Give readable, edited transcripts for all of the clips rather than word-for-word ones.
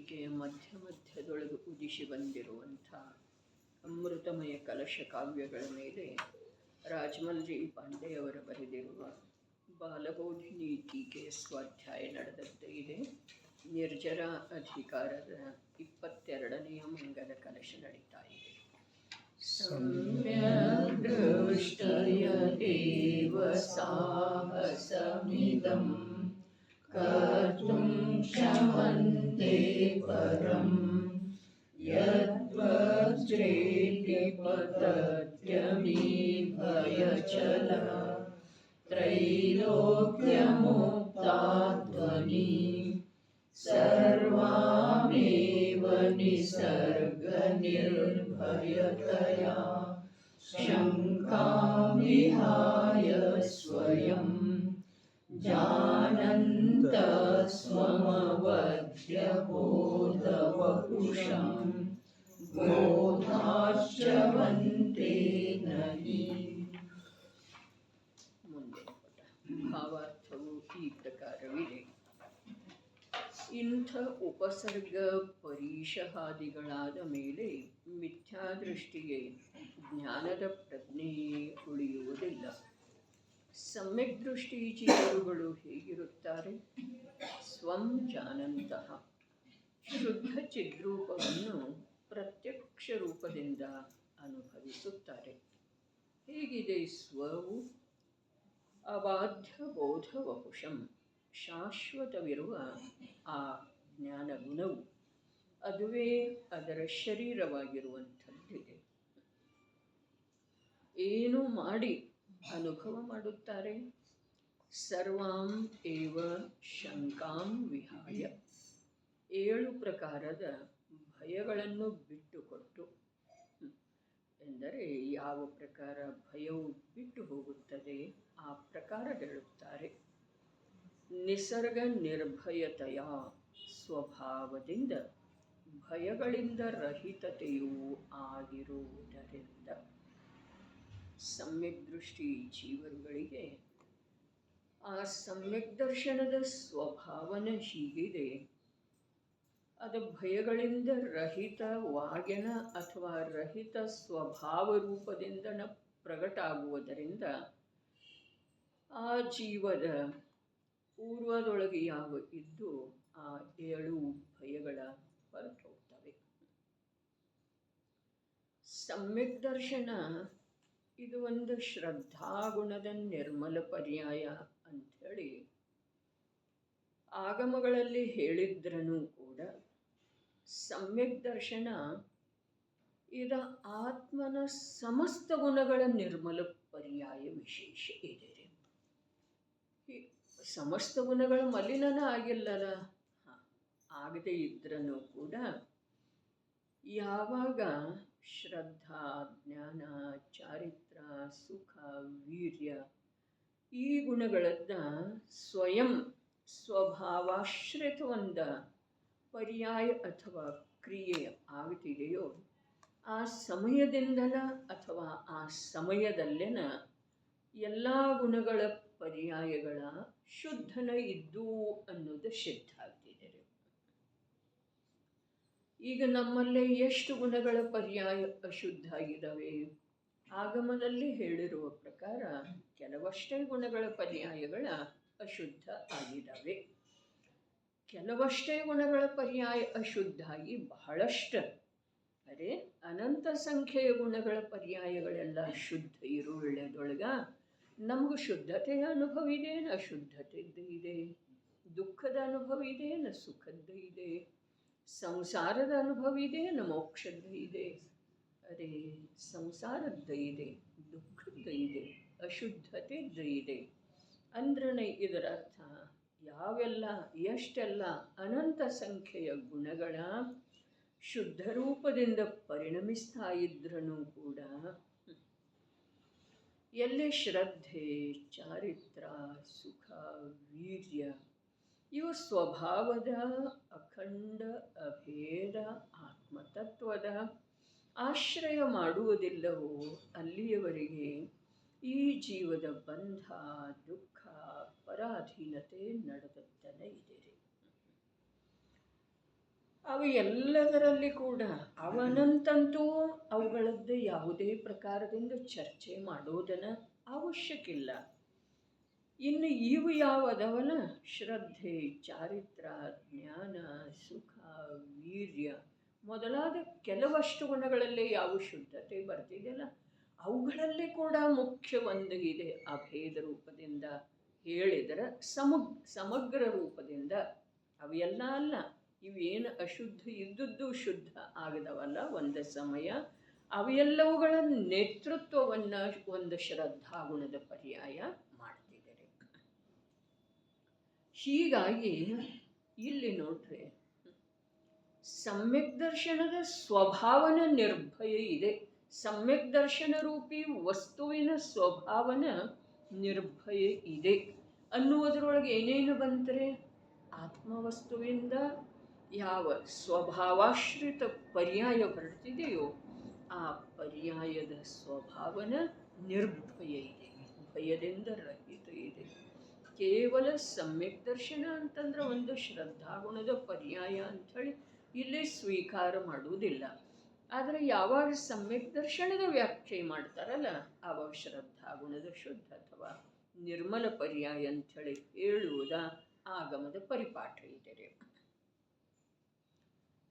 ಪೀಠಿಕೆಯ ಮಧ್ಯದೊಳಗೆ ಉದಿಸಿ ಬಂದಿರುವಂಥ ಅಮೃತಮಯ ಕಲಶ ಕಾವ್ಯಗಳ ಮೇಲೆ ರಾಜಮಲ್ರಿ ಪಾಂಡೆಯವರು ಬರೆದಿರುವ ಬಾಲಬೋಧಿನಿ ಟೀಕೆಯ ಸ್ವಾಧ್ಯಾಯ ನಡೆದದ್ದೇ ಇದೆ. ನಿರ್ಜರ ಅಧಿಕಾರದ 22ನೆಯ ಮಂಗಲ ಕಲಶ ನಡೀತಾ ಇದೆ. ಸಮ್ಯಕ್ ದೃಷ್ಟಯ ಏವ ಸಾಹಸಮಿದಂ ಕರ್ತುಂ ಕ್ಷಮಂತೆ ಪರಂ ಯದ್ವಜ್ರೇಪಿ ಪತತ್ಯಮಿ ಭಯಚಲ ತ್ರೈಲೋಕ್ಯಮುಕ್ತಾಧ್ವನಿ ಸರ್ವಾಮೇವ ನಿಸರ್ಗನಿರ್ಭಯತಯಾ ಶಂಕಾಂ ವಿಹಾಯ ಸ್ವಯಂ ಜಾನಂತಸ್ವಮವದ್ಯಬೋಧವಪುಷಂ ಬೋಧಾಶ್ಚವಂತೆ ನಹಿ. ಮುಂದೆ ಭಾವಾರ್ಥವು ಈ ಪ್ರಕಾರವಿದೆ. ಇಂಥ ಉಪಸರ್ಗ ಪರೀಷಹಾದಿಗಳಾದ ಮೇಲೆ ಮಿಥ್ಯಾದೃಷ್ಟಿಗೆ ಜ್ಞಾನದ ಪ್ರಜ್ಞೆಯೇ ಉಳಿಯುವುದಿಲ್ಲ. ಸಮ್ಯಕ್ ದೃಷ್ಟಿ ಜೀವರುಗಳು ಹೇಗಿರುತ್ತಾರೆ? ಸ್ವಂ ಜಾನಂತಹ ಶುದ್ಧ ಚಿದ್ರೂಪವನ್ನು ಪ್ರತ್ಯಕ್ಷ ರೂಪದಿಂದ ಅನುಭವಿಸುತ್ತಾರೆ. ಹೇಗಿದೆ ಸ್ವವು? ಅಬಾಧ್ಯ ಬೋಧ ವಪುಷಂ ಶಾಶ್ವತವಿರುವ ಆ ಜ್ಞಾನ ಗುಣವು ಅದುವೇ ಅದರ ಶರೀರವಾಗಿರುವಂಥದ್ದಿದೆ. ಏನು ಮಾಡಿ ಅನುಭವ ಮಾಡುತ್ತಾರೆ? ಸರ್ವಾಂ ಏವ ಶಂಕಾಂ ವಿಹಾಯ 7 ಪ್ರಕಾರದ ಭಯಗಳನ್ನು ಬಿಟ್ಟುಕೊಟ್ಟು, ಎಂದರೆ ಯಾವ ಪ್ರಕಾರ ಭಯವು ಬಿಟ್ಟು ಹೋಗುತ್ತದೆ ಆ ಪ್ರಕಾರ ಹೇಳುತ್ತಾರೆ. ನಿಸರ್ಗ ನಿರ್ಭಯತೆಯ ಸ್ವಭಾವದಿಂದ ಭಯಗಳಿಂದ ರಹಿತತೆಯೂ ಆಗಿರುವುದರಿಂದ ಸಮ್ಯಕ್ ದೃಷ್ಟಿ ಜೀವರುಗಳಿಗೆ ಆ ಸಮ್ಯಕ್ ದರ್ಶನದ ಸ್ವಭಾವನ ಹೀಗಿದೆ. ಅದು ಭಯಗಳಿಂದ ರಹಿತವಾಗಿನ ಅಥವಾ ರಹಿತ ಸ್ವಭಾವ ರೂಪದಿಂದನ ಪ್ರಕಟ ಆಗುವುದರಿಂದ ಆ ಜೀವದ ಪೂರ್ವದೊಳಗೆ ಯಾವ ಇದ್ದು ಆ 7 ಭಯಗಳ ಹೊರಟು ಹೋಗ್ತವೆ. ಸಮ್ಯಕ್ ದರ್ಶನ ಇದು ಒಂದು ಶ್ರದ್ಧಾಗುಣದ ನಿರ್ಮಲ ಪರ್ಯಾಯ ಅಂಥೇಳಿ ಆಗಮಗಳಲ್ಲಿ ಹೇಳಿದ್ರೂ ಕೂಡ ಸಮ್ಯಕ್ ದರ್ಶನ ಇದು ಆತ್ಮನ ಸಮಸ್ತ ಗುಣಗಳ ನಿರ್ಮಲ ಪರ್ಯಾಯ ವಿಶೇಷ ಇದೆ. ಸಮಸ್ತ ಗುಣಗಳ ಮಲಿನನ ಆಗಿಲ್ಲಲ್ಲ, ಆಗದೇ ಇದ್ರೂ ಕೂಡ ಯಾವಾಗ ಶ್ರದ್ಧಾ, ಜ್ಞಾನ, ಚಾರಿತ್ರ, ಸುಖ, ವೀರ್ಯ ಈ ಗುಣಗಳನ್ನ ಸ್ವಯಂ ಸ್ವಭಾವಾಶ್ರಿತವಂದ ಪರ್ಯಾಯ ಅಥವಾ ಕ್ರಿಯೆ ಆಗುತ್ತಿದೆಯೋ ಆ ಸಮಯದಿಂದಲ ಅಥವಾ ಆ ಸಮಯದಲ್ಲೇನ ಎಲ್ಲ ಗುಣಗಳ ಪರ್ಯಾಯಗಳ ಶುದ್ಧನ ಇದ್ದು ಅನ್ನೋದು ಸಿದ್ಧ ಆಗ್ತಿದೆ. ಈಗ ನಮ್ಮಲ್ಲೇ ಎಷ್ಟು ಗುಣಗಳ ಪರ್ಯಾಯ ಅಶುದ್ಧ ಆಗಿದ್ದಾವೆ? ಆಗಮದಲ್ಲಿ ಹೇಳಿರುವ ಪ್ರಕಾರ ಕೆಲವಷ್ಟೇ ಗುಣಗಳ ಪರ್ಯಾಯಗಳ ಅಶುದ್ಧ ಆಗಿದ್ದಾವೆ. ಕೆಲವಷ್ಟೇ ಗುಣಗಳ ಪರ್ಯಾಯ ಅಶುದ್ಧ ಆಗಿ ಬಹಳಷ್ಟು ಅರೆ ಅನಂತ ಸಂಖ್ಯೆಯ ಗುಣಗಳ ಪರ್ಯಾಯಗಳೆಲ್ಲ ಶುದ್ಧ ಇರುವುಳ್ಳದೊಳಗ ನಮಗೂ ಶುದ್ಧತೆಯ ಅನುಭವ ಇದೆ, ಅಶುದ್ಧತೆದ್ದು ಇದೆ, ದುಃಖದ ಅನುಭವ ಇದೆ, ಸುಖದ್ದು ಇದೆ, ಸಂಸಾರದ ಅನುಭವ ಇದೆ, ಮೋಕ್ಷದ ಇದೆ. ಅರೆ ಸಂಸಾರದ್ದ ಇದೆ, ದುಃಖದ ಇದೆ, ಅಶುದ್ಧತೆದ್ದ ಇದೆ ಅಂದ್ರೆ ಇದರ ಅರ್ಥ ಯಾವೆಲ್ಲ ಎಷ್ಟೆಲ್ಲ ಅನಂತ ಸಂಖ್ಯೆಯ ಗುಣಗಳ ಶುದ್ಧ ರೂಪದಿಂದ ಪರಿಣಮಿಸ್ತಾ ಇದ್ರೂ ಕೂಡ ಎಲ್ಲಿ ಶ್ರದ್ಧೆ, ಚಾರಿತ್ರ, ಸುಖ, ವೀರ್ಯ ಇವು ಸ್ವಭಾವದ ಅಖಂಡ ಅಭೇದ ಆತ್ಮತತ್ವದ ಆಶ್ರಯ ಮಾಡುವುದಿಲ್ಲವೋ ಅಲ್ಲಿಯವರೆಗೆ ಈ ಜೀವದ ಬಂಧ, ದುಃಖ, ಪರಾಧೀನತೆ ನಡೆದತ್ತನೇ ಇದೆ. ಅವು ಎಲ್ಲದರಲ್ಲಿ ಕೂಡ ಅವನಂತಂತೂ ಅವುಗಳದ್ದು ಯಾವುದೇ ಪ್ರಕಾರದಿಂದ ಚರ್ಚೆ ಮಾಡೋದನ್ನು ಅವಶ್ಯಕಿಲ್ಲ. ಇನ್ನು ಇವು ಯಾವದವಲ್ಲ, ಶ್ರದ್ಧೆ, ಚಾರಿತ್ರ, ಜ್ಞಾನ, ಸುಖ, ವೀರ್ಯ ಮೊದಲಾದ ಕೆಲವಷ್ಟು ಗುಣಗಳಲ್ಲೇ ಯಾವ ಶುದ್ಧತೆ ಬರ್ತಿದೆಯಲ್ಲ, ಅವುಗಳಲ್ಲಿ ಕೂಡ ಮುಖ್ಯ ಒಂದು ಇದೆ. ಅಭೇದ ರೂಪದಿಂದ ಹೇಳಿದರೆ ಸಮಗ್ರ ರೂಪದಿಂದ ಅವೆಲ್ಲ ಅಲ್ಲ, ಇವೇನು ಅಶುದ್ಧ ಇದ್ದದ್ದು ಶುದ್ಧ ಆಗದವಲ್ಲ ಒಂದು ಸಮಯ, ಅವೆಲ್ಲವುಗಳ ನೇತೃತ್ವವನ್ನು ಒಂದು ಶ್ರದ್ಧಾಗುಣದ ಪರ್ಯಾಯ ಮಾಡ್ತಿದ್ದಾರೆ. ಹೀಗಾಗಿ ಇಲ್ಲಿ ನೋಡ್ರಿ, ಸಮ್ಯಕ್ ದರ್ಶನದ ಸ್ವಭಾವನ ನಿರ್ಭಯ ಇದೆ. ಸಮ್ಯಕ್ ದರ್ಶನ ರೂಪಿ ವಸ್ತುವಿನ ಸ್ವಭಾವನ ನಿರ್ಭಯ ಇದೆ ಅನ್ನುವುದರೊಳಗೆ ಏನೇನು ಬಂದರೆ, ಆತ್ಮವಸ್ತುವಿಂದ ಯಾವ ಸ್ವಭಾವಾಶ್ರಿತ ಪರ್ಯಾಯ ಹೊರಡ್ತಿದೆಯೋ ಆ ಪರ್ಯಾಯದ ಸ್ವಭಾವನ ನಿರ್ಭಯ ಇದೆ, ಭಯದಿಂದ ರಹಿತ ಇದೆ. ಕೇವಲ ಸಮ್ಯಕ್ ದರ್ಶನ ಅಂತಂದ್ರೆ ಒಂದು ಶ್ರದ್ಧಾಗುಣದ ಪರ್ಯಾಯ ಅಂಥೇಳಿ ಇಲ್ಲಿ ಸ್ವೀಕಾರ ಮಾಡುವುದಿಲ್ಲ. ಆದರೆ ಯಾವಾಗ ಸಮ್ಯಕ್ ದರ್ಶನದ ವ್ಯಾಖ್ಯೆ ಮಾಡ್ತಾರಲ್ಲ, ಆವಾಗ ಶ್ರದ್ಧಾಗುಣದ ಶುದ್ಧ ಅಥವಾ ನಿರ್ಮಲ ಪರ್ಯಾಯ ಅಂಥೇಳಿ ಹೇಳುವುದ ಆಗಮದ ಪರಿಪಾಠ ಇದೆ.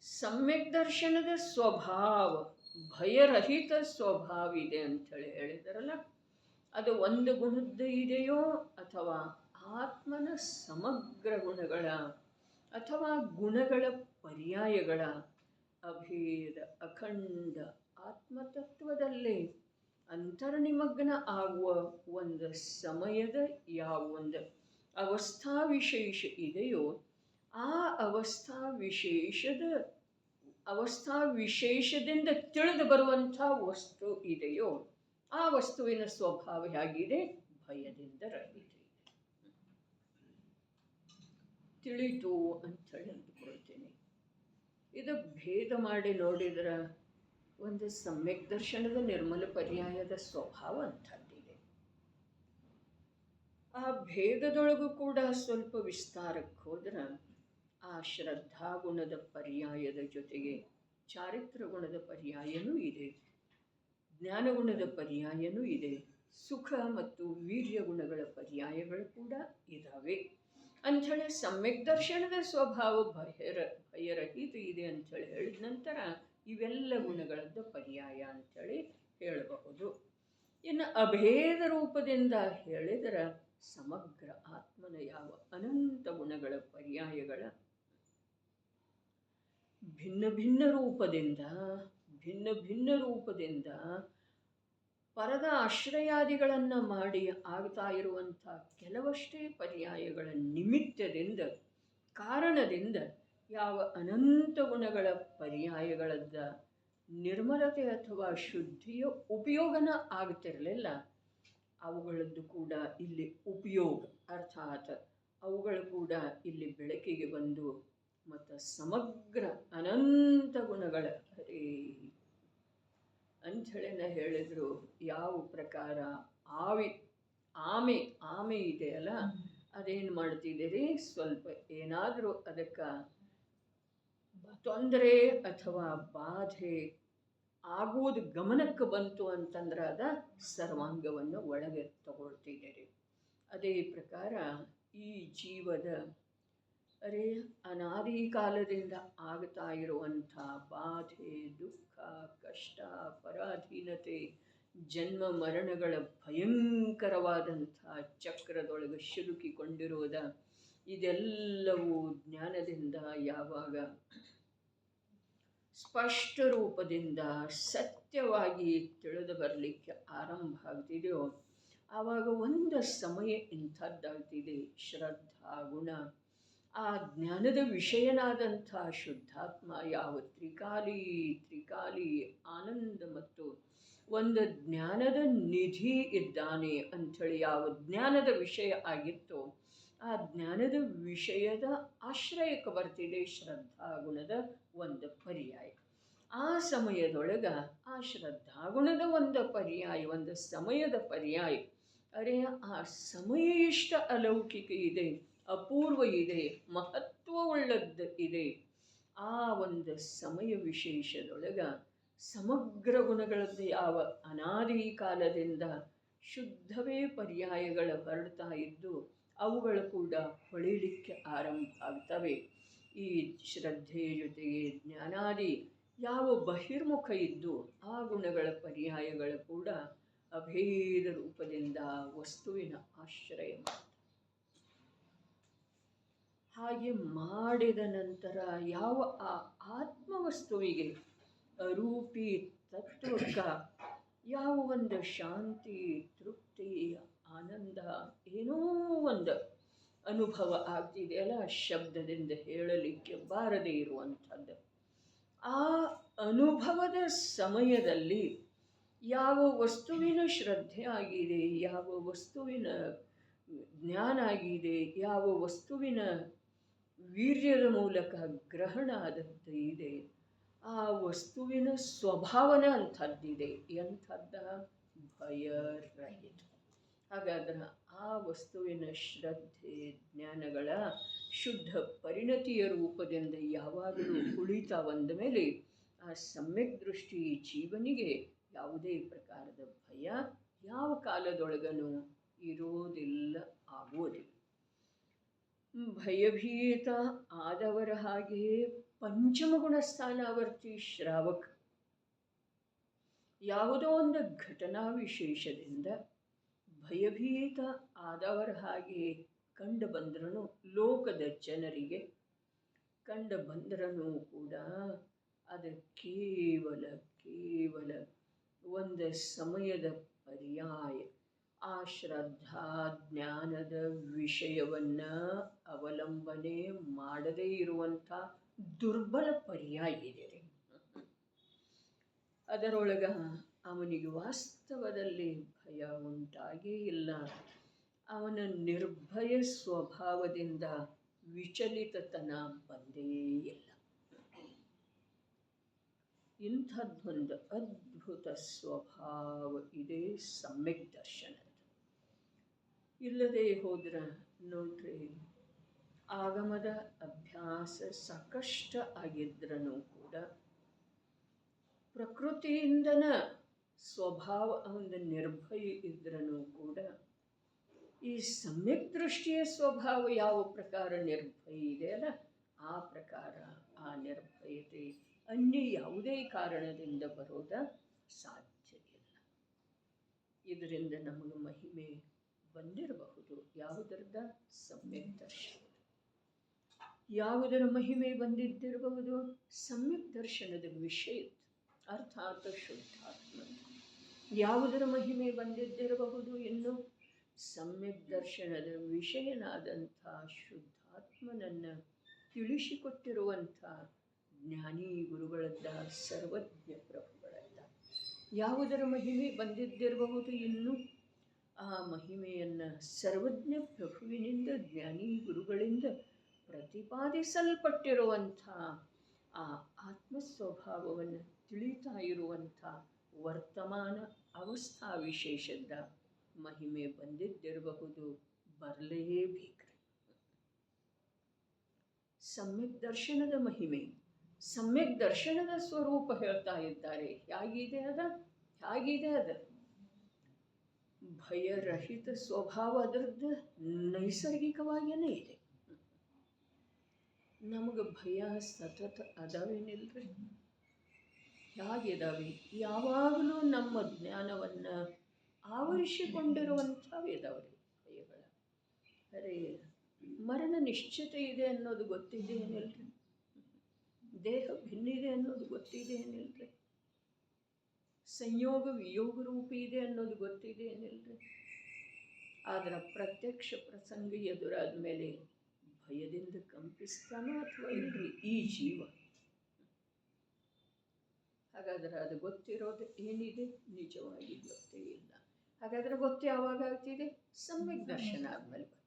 ಸಮ್ಯಕ್ ದರ್ಶನದ ಸ್ವಭಾವ ಭಯರಹಿತ ಸ್ವಭಾವ ಇದೆ ಅಂಥೇಳಿ ಹೇಳಿದಾರಲ್ಲ, ಅದು ಒಂದು ಗುಣದ್ದು ಇದೆಯೋ ಅಥವಾ ಆತ್ಮನ ಸಮಗ್ರ ಗುಣಗಳ ಅಥವಾ ಗುಣಗಳ ಪರ್ಯಾಯಗಳ ಅಭೇದ ಅಖಂಡ ಆತ್ಮತತ್ವದಲ್ಲೇ ಅಂತರ್ನಿಮಗ್ನ ಆಗುವ ಒಂದು ಸಮಯದ ಯಾವ ಒಂದು ಅವಸ್ಥಾ ವಿಶೇಷ ಇದೆಯೋ, ಆ ಅವಸ್ಥಾ ವಿಶೇಷದಿಂದ ತಿಳಿದು ಬರುವಂಥ ವಸ್ತು ಇದೆಯೋ, ಆ ವಸ್ತುವಿನ ಸ್ವಭಾವ ಹೇಗಿದೆ? ಭಯದಿಂದ ರಹಿತ. ತಿಳಿತು ಅಂಥೇಳಿ ಅಂದುಕೊಳ್ತೇನೆ. ಇದು ಭೇದ ಮಾಡಿ ನೋಡಿದ್ರೆ ಒಂದು ಸಮ್ಯಕ್ ದರ್ಶನದ ನಿರ್ಮಲ ಪರ್ಯಾಯದ ಸ್ವಭಾವ ಅಂಥದ್ದಿದೆ. ಆ ಭೇದದೊಳಗೂ ಕೂಡ ಸ್ವಲ್ಪ ವಿಸ್ತಾರಕ್ಕೆ ಹೋದ್ರೆ, ಆ ಶ್ರದ್ಧಾಗುಣದ ಪರ್ಯಾಯದ ಜೊತೆಗೆ ಚಾರಿತ್ರ ಗುಣದ ಪರ್ಯಾಯನೂ ಇದೆ, ಜ್ಞಾನಗುಣದ ಪರ್ಯಾಯನೂ ಇದೆ, ಸುಖ ಮತ್ತು ವೀರ್ಯ ಗುಣಗಳ ಪರ್ಯಾಯಗಳು ಕೂಡ ಇದ್ದಾವೆ ಅಂಥೇಳಿ ಸಮ್ಯಕ್ ದರ್ಶನದ ಸ್ವಭಾವ ಭಯರಹಿತ ಇದೆ ಅಂಥೇಳಿ ಹೇಳಿದ ನಂತರ ಇವೆಲ್ಲ ಗುಣಗಳದ್ದು ಪರ್ಯಾಯ ಅಂಥೇಳಿ ಹೇಳಬಹುದು. ಇನ್ನು ಅಭೇದ ರೂಪದಿಂದ ಹೇಳಿದರೆ ಸಮಗ್ರ ಆತ್ಮನ ಯಾವ ಅನಂತ ಗುಣಗಳ ಪರ್ಯಾಯಗಳ ಭಿನ್ನ ಭಿನ್ನ ರೂಪದಿಂದ ಪರದ ಆಶ್ರಯಾದಿಗಳನ್ನು ಮಾಡಿ ಆಗ್ತಾ ಇರುವಂಥ ಕೆಲವಷ್ಟೇ ಪರ್ಯಾಯಗಳ ನಿಮಿತ್ತದಿಂದ ಕಾರಣದಿಂದ ಯಾವ ಅನಂತ ಗುಣಗಳ ಪರ್ಯಾಯಗಳದ್ದ ನಿರ್ಮಲತೆ ಅಥವಾ ಶುದ್ಧಿಯ ಉಪಯೋಗನ ಆಗ್ತಿರಲಿಲ್ಲ, ಅವುಗಳದ್ದು ಕೂಡ ಇಲ್ಲಿ ಉಪಯೋಗ ಅರ್ಥಾತ್ ಅವುಗಳು ಕೂಡ ಇಲ್ಲಿ ಬೆಳಕಿಗೆ ಬಂದು ಮತ್ತು ಸಮಗ್ರ ಅನಂತ ಗುಣಗಳ ಅಂಥೇಳಿನ ಹೇಳಿದರು. ಯಾವ ಪ್ರಕಾರ ಆಮೆ ಇದೆಯಲ್ಲ, ಅದೇನು ಮಾಡ್ತಿದ್ದೀರಿ, ಸ್ವಲ್ಪ ಏನಾದರೂ ಅದಕ್ಕೆ ತೊಂದರೆ ಅಥವಾ ಬಾಧೆ ಆಗುವುದು ಗಮನಕ್ಕೆ ಬಂತು ಅಂತಂದ್ರೆ ಅದ ಸರ್ವಾಂಗವನ್ನು ಒಳಗೆ ತಗೊಳ್ತಿದ್ದೀರಿ. ಅದೇ ಪ್ರಕಾರ ಈ ಜೀವದ ಅನಾದಿ ಕಾಲದಿಂದ ಆಗ್ತಾ ಇರುವಂಥ ಬಾಧೆ, ದುಃಖ, ಕಷ್ಟ, ಪರಾಧೀನತೆ, ಜನ್ಮ ಮರಣಗಳ ಭಯಂಕರವಾದಂಥ ಚಕ್ರದೊಳಗೆ ಸಿಲುಕಿಕೊಂಡಿರುವುದ ಇದೆಲ್ಲವೂ ಜ್ಞಾನದಿಂದ ಯಾವಾಗ ಸ್ಪಷ್ಟ ರೂಪದಿಂದ ಸತ್ಯವಾಗಿ ತಿಳಿದು ಬರಲಿಕ್ಕೆ ಆರಂಭ ಆಗ್ತಿದೆಯೋ, ಆವಾಗ ಒಂದು ಸಮಯ ಇಂಥದ್ದಾಗ್ತಿದೆ, ಶ್ರದ್ಧಾ ಗುಣ ಆ ಜ್ಞಾನದ ವಿಷಯನಾದಂಥ ಶುದ್ಧಾತ್ಮ ಯಾವ ತ್ರಿಕಾಲಿ ಆನಂದ ಮತ್ತು ಒಂದು ಜ್ಞಾನದ ನಿಧಿ ಇದ್ದಾನೆ ಅಂಥೇಳಿ ಯಾವ ಜ್ಞಾನದ ವಿಷಯ ಆಗಿತ್ತೋ, ಆ ಜ್ಞಾನದ ವಿಷಯದ ಆಶ್ರಯಕ್ಕೆ ಬರ್ತಿದೆ ಶ್ರದ್ಧಾಗುಣದ ಒಂದು ಪರ್ಯಾಯ. ಆ ಸಮಯದೊಳಗೆ ಆ ಶ್ರದ್ಧಾಗುಣದ ಒಂದು ಪರ್ಯಾಯ, ಒಂದು ಸಮಯದ ಪರ್ಯಾಯ, ಆ ಸಮಯ ಇಷ್ಟ ಅಲೌಕಿಕ ಇದೆ, ಅಪೂರ್ವ ಇದೆ, ಮಹತ್ವವುಳ್ಳದ್ದು ಇದೆ. ಆ ಒಂದು ಸಮಯ ವಿಶೇಷದೊಳಗ ಸಮಗ್ರ ಗುಣಗಳದ್ದು ಯಾವ ಅನಾದಿ ಕಾಲದಿಂದ ಶುದ್ಧವೇ ಪರ್ಯಾಯಗಳ ಹೊರಡ್ತಾ ಇದ್ದು ಅವುಗಳು ಕೂಡ ಹೊಳಿಲಿಕ್ಕೆ ಆರಂಭ ಆಗ್ತವೆ. ಈ ಶ್ರದ್ಧೆಯ ಜೊತೆಗೆ ಜ್ಞಾನಾದಿ ಯಾವ ಬಹಿರ್ಮುಖ ಇದ್ದು ಆ ಗುಣಗಳ ಪರ್ಯಾಯಗಳು ಕೂಡ ಅಭೇದ ರೂಪದಿಂದ ವಸ್ತುವಿನ ಆಶ್ರಯ ಮಾಡ್ತವೆ. ಹಾಗೆ ಮಾಡಿದ ನಂತರ ಯಾವ ಆ ಆತ್ಮವಸ್ತುವಿಗೆ ಅರೂಪಿ ತತ್ವಕ್ಕ ಯಾವ ಒಂದು ಶಾಂತಿ, ತೃಪ್ತಿ, ಆನಂದ, ಏನೋ ಒಂದು ಅನುಭವ ಆಗ್ತಿದೆಯಲ್ಲ, ಶಬ್ದದಿಂದ ಹೇಳಲಿಕ್ಕೆ ಬಾರದೇ ಇರುವಂಥದ್ದು. ಆ ಅನುಭವದ ಸಮಯದಲ್ಲಿ ಯಾವ ವಸ್ತುವಿನ ಶ್ರದ್ಧೆ ಆಗಿದೆ, ಯಾವ ವಸ್ತುವಿನ ಜ್ಞಾನ ಆಗಿದೆ, ಯಾವ ವಸ್ತುವಿನ ವೀರ್ಯದ ಮೂಲಕ ಗ್ರಹಣ ಆದದ್ದು ಇದೆ, ಆ ವಸ್ತುವಿನ ಸ್ವಭಾವನ ಅಂಥದ್ದಿದೆ. ಎಂಥದ್ದ? ಭಯರಹಿತ. ಹಾಗಾದ್ರೆ ಆ ವಸ್ತುವಿನ ಶ್ರದ್ಧೆ ಜ್ಞಾನಗಳ ಶುದ್ಧ ಪರಿಣತಿಯ ರೂಪದಿಂದ ಯಾವಾಗಲೂ ಉಳಿತಾ ಬಂದ ಮೇಲೆ ಆ ಸಮ್ಯಕ್ ದೃಷ್ಟಿ ಜೀವನಿಗೆ ಯಾವುದೇ ಪ್ರಕಾರದ ಭಯ ಯಾವ ಕಾಲದೊಳಗನೂ ಇರೋದಿಲ್ಲ, ಆಗುವುದಿಲ್ಲ. ಭಯಭೀತ ಆದವರ ಹಾಗೆಯೇ ಪಂಚಮಗುಣ ಸ್ಥಾನಾವರ್ತಿ ಶ್ರಾವಕ ಯಾವುದೋ ಒಂದು ಘಟನಾ ವಿಶೇಷದಿಂದ ಭಯಭೀತ ಆದವರ ಹಾಗೆಯೇ ಕಂಡು ಬಂದ್ರೂ ಲೋಕದ ಜನರಿಗೆ ಕಂಡು ಬಂದ್ರೂ ಕೂಡ ಅದು ಕೇವಲ ಒಂದು ಸಮಯದ ಪರ್ಯಾಯ. ಆ ಶ್ರದ್ಧಾ ಜ್ಞಾನದ ವಿಷಯವನ್ನು ಅವಲಂಬನೆ ಮಾಡದೇ ಇರುವಂಥ ದುರ್ಬಲ ಪರ್ಯಾಯ ಇದೆ. ಅದರೊಳಗ ಅವನಿಗೆ ವಾಸ್ತವದಲ್ಲಿ ಭಯ ಉಂಟಾಗೇ ಇಲ್ಲ. ಅವನ ನಿರ್ಭಯ ಸ್ವಭಾವದಿಂದ ವಿಚಲಿತತನ ಬಂದೇ ಇಲ್ಲ. ಇಂಥದ್ದೊಂದು ಅದ್ಭುತ ಸ್ವಭಾವ ಇದೆ ಸಮ್ಯಕ್ ದರ್ಶನದ. ಇಲ್ಲದೆ ಹೋದ್ರೆ ನೋಡ್ರಿ, ಆಗಮದ ಅಭ್ಯಾಸ ಸಾಕಷ್ಟು ಆಗಿದ್ರೂ ಕೂಡ ಪ್ರಕೃತಿಯಿಂದನ ಸ್ವಭಾವ ಒಂದು ನಿರ್ಭಯ ಇದ್ರೂ ಕೂಡ ಈ ಸಮ್ಯಕ್ ದೃಷ್ಟಿಯ ಸ್ವಭಾವ ಯಾವ ಪ್ರಕಾರ ನಿರ್ಭಯ ಇದೆಯಲ್ಲ, ಆ ಪ್ರಕಾರ ಆ ನಿರ್ಭಯತೆ ಅನ್ಯ ಯಾವುದೇ ಕಾರಣದಿಂದ ಬರೋದ ಸಾಧ್ಯ ಇಲ್ಲ. ಇದರಿಂದ ನಮಗೆ ಮಹಿಮೆ ಬಂದಿರಬಹುದು. ಯಾವುದರದ? ಸಮ್ಯಕ್ ದರ್ಶನ. ಯಾವುದರ ಮಹಿಮೆ ಬಂದಿದ್ದಿರಬಹುದು? ಸಮ್ಯಕ್ ದರ್ಶನದ ವಿಷಯ ಅರ್ಥಾತ್ ಶುದ್ಧಾತ್ಮ. ಯಾವುದರ ಮಹಿಮೆ ಬಂದಿದ್ದಿರಬಹುದು? ಇನ್ನು ಸಮ್ಯಕ್ ದರ್ಶನದ ವಿಷಯನಾದಂಥ ಶುದ್ಧಾತ್ಮನನ್ನು ತಿಳಿಸಿಕೊಟ್ಟಿರುವಂಥ ಜ್ಞಾನಿ ಗುರುಗಳದ್ದ, ಸರ್ವಜ್ಞ ಪ್ರಭುಗಳದ್ದ. ಯಾವುದರ ಮಹಿಮೆ ಬಂದಿದ್ದಿರಬಹುದು? ಇನ್ನು ಆ ಮಹಿಮೆಯನ್ನು ಸರ್ವಜ್ಞ ಪ್ರಭುವಿನಿಂದ, ಜ್ಞಾನಿ ಗುರುಗಳಿಂದ ಪ್ರತಿಪಾದಿಸಲ್ಪಟ್ಟಿರುವಂಥ ಆ ಆತ್ಮಸ್ವಭಾವವನ್ನು ತಿಳಿತಾ ಇರುವಂಥ ವರ್ತಮಾನ ಅವಸ್ಥಾ ವಿಶೇಷದ ಮಹಿಮೆ ಬಂದಿದ್ದಿರಬಹುದು. ಬರಲೇಬೇಕು. ಸಮ್ಯಕ್ ದರ್ಶನದ ಮಹಿಮೆ, ಸಮ್ಯಕ್ ದರ್ಶನದ ಸ್ವರೂಪ ಹೇಳ್ತಾ ಇದ್ದಾರೆ. ಹೇಗಿದೆ ಅದ? ಭಯರಹಿತ ಸ್ವಭಾವ ಅದರದ್ದು ನೈಸರ್ಗಿಕವಾಗಿಯೇ ಇದೆ. ನಮಗೆ ಭಯ ಸತತ ಅದಾವೇನಿಲ್ರಿ? ಹೇಗಿದಾವೆ? ಯಾವಾಗಲೂ ನಮ್ಮ ಜ್ಞಾನವನ್ನು ಆವರಿಸಿಕೊಂಡಿರುವಂಥವು ಇದಾವೆ ಭಯಗಳ. ಅರೆ, ಮರಣ ನಿಶ್ಚಿತ ಇದೆ ಅನ್ನೋದು ಗೊತ್ತಿದೆ ಏನಿಲ್ರಿ? ದೇಹ ಭಿನ್ನಿದೆ ಅನ್ನೋದು ಗೊತ್ತಿದೆ ಏನಿಲ್ರಿ? ಸಂಯೋಗ ವಿಯೋಗ ರೂಪಿ ಇದೆ ಅನ್ನೋದು ಗೊತ್ತಿದೆ ಏನಿಲ್ರಿ? ಆದರೆ ಪ್ರತ್ಯಕ್ಷ ಪ್ರಸಂಗ ಎದುರಾದ ಮೇಲೆ ಭಯದಿಂದ ಕಂಪಿಸ್ತಾನ ಅಥವಾ ಇಲ್ರಿ ಈ ಜೀವ? ಹಾಗಾದ್ರೆ ಅದು ಗೊತ್ತಿರೋದು ಏನಿದೆ? ನಿಜವಾಗಿ ಗೊತ್ತೇ ಇಲ್ಲ. ಹಾಗಾದರೆ ಗೊತ್ತು ಯಾವಾಗ ಆಗ್ತಿದೆ? ಸಮ್ಯಕ್ ದರ್ಶನ ಆದಮೇಲೆ ಬರ್ತಾರೆ.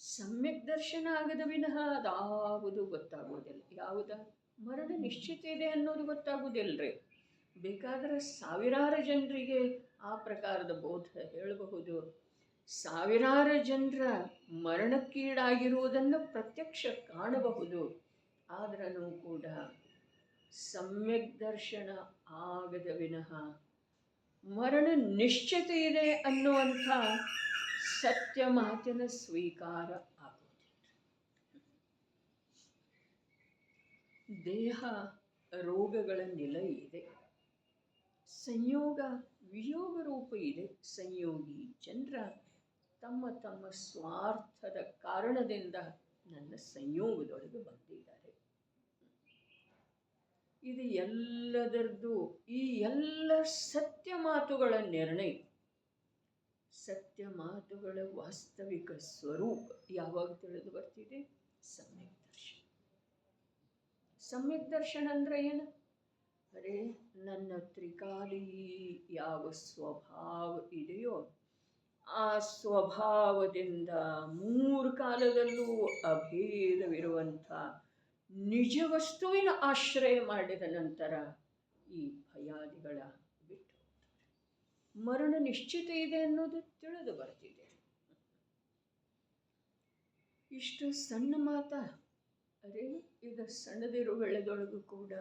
ಸಮ್ಯಕ್ ದರ್ಶನ ಆಗದ ವಿನಃ ಅದಾವುದು ಗೊತ್ತಾಗೋದಿಲ್ಲ. ಯಾವುದ? ಮರಣ ನಿಶ್ಚಿತ ಇದೆ ಅನ್ನೋದು ಗೊತ್ತಾಗೋದಿಲ್ಲರಿ. ಬೇಕಾದರೆ ಸಾವಿರಾರು ಜನರಿಗೆ ಆ ಪ್ರಕಾರದ ಬೋಧ ಹೇಳಬಹುದು. ಸಾವಿರಾರು ಜನರ ಮರಣಕ್ಕೀಡಾಗಿರುವುದನ್ನು ಪ್ರತ್ಯಕ್ಷ ಕಾಣಬಹುದು. ಆದ್ರೂ ಕೂಡ ಸಮ್ಯಕ್ ದರ್ಶನ ಆಗದ ವಿನಃ ಮರಣ ನಿಶ್ಚಿತ ಇದೆ ಅನ್ನುವಂಥ ಸತ್ಯ ಮಾತಿನ ಸ್ವೀಕಾರ ಆಗುವುದಿಲ್ಲ. ದೇಹ ರೋಗಗಳ ನೆಲೆ ಇದೆ, ಸಂಯೋಗ ವಿಯೋಗ ರೂಪ ಇದೆ. ಸಂಯೋಗಿ ಜನರ ತಮ್ಮ ತಮ್ಮ ಸ್ವಾರ್ಥದ ಕಾರಣದಿಂದ ನನ್ನ ಸಂಯೋಗದೊಳಗೆ ಬಂದಿದ್ದಾರೆ. ಇದು ಎಲ್ಲದರದ್ದು ಈ ಎಲ್ಲ ಸತ್ಯ ಮಾತುಗಳ ನಿರ್ಣಯ, ಸತ್ಯ ಮಾತುಗಳ ವಾಸ್ತವಿಕ ಸ್ವರೂಪ ಯಾವಾಗ ತಿಳಿದು ಬರ್ತಿದೆ? ಸಮ್ಯಕ್ ದರ್ಶನ. ಸಮ್ಯಕ್ ದರ್ಶನ ಅಂದ್ರೆ ಏನು? ಅರೆ ನನ್ನ ತ್ರಿಕಾಲಿ ಯಾವ ಸ್ವಭಾವ ಇದೆಯೋ ಆ ಸ್ವಭಾವದಿಂದ ಮೂರು ಕಾಲದಲ್ಲೂ ಅಭೇದವಿರುವಂಥ ನಿಜ ವಸ್ತುವಿನ ಆಶ್ರಯ ಮಾಡಿದ ನಂತರ ಈ ಭಯಾದಿಗಳ ಬಿಟ್ಟು ಮರಣ ನಿಶ್ಚಿತ ಇದೆ ಅನ್ನೋದು ತಿಳಿದು ಬರ್ತಿದೆ. ಇಷ್ಟು ಸಣ್ಣ ಮಾತ, ಅರೆ ಈಗ ಸಣ್ಣದಿರು ಬೆಳೆದೊಳಗೂ ಕೂಡ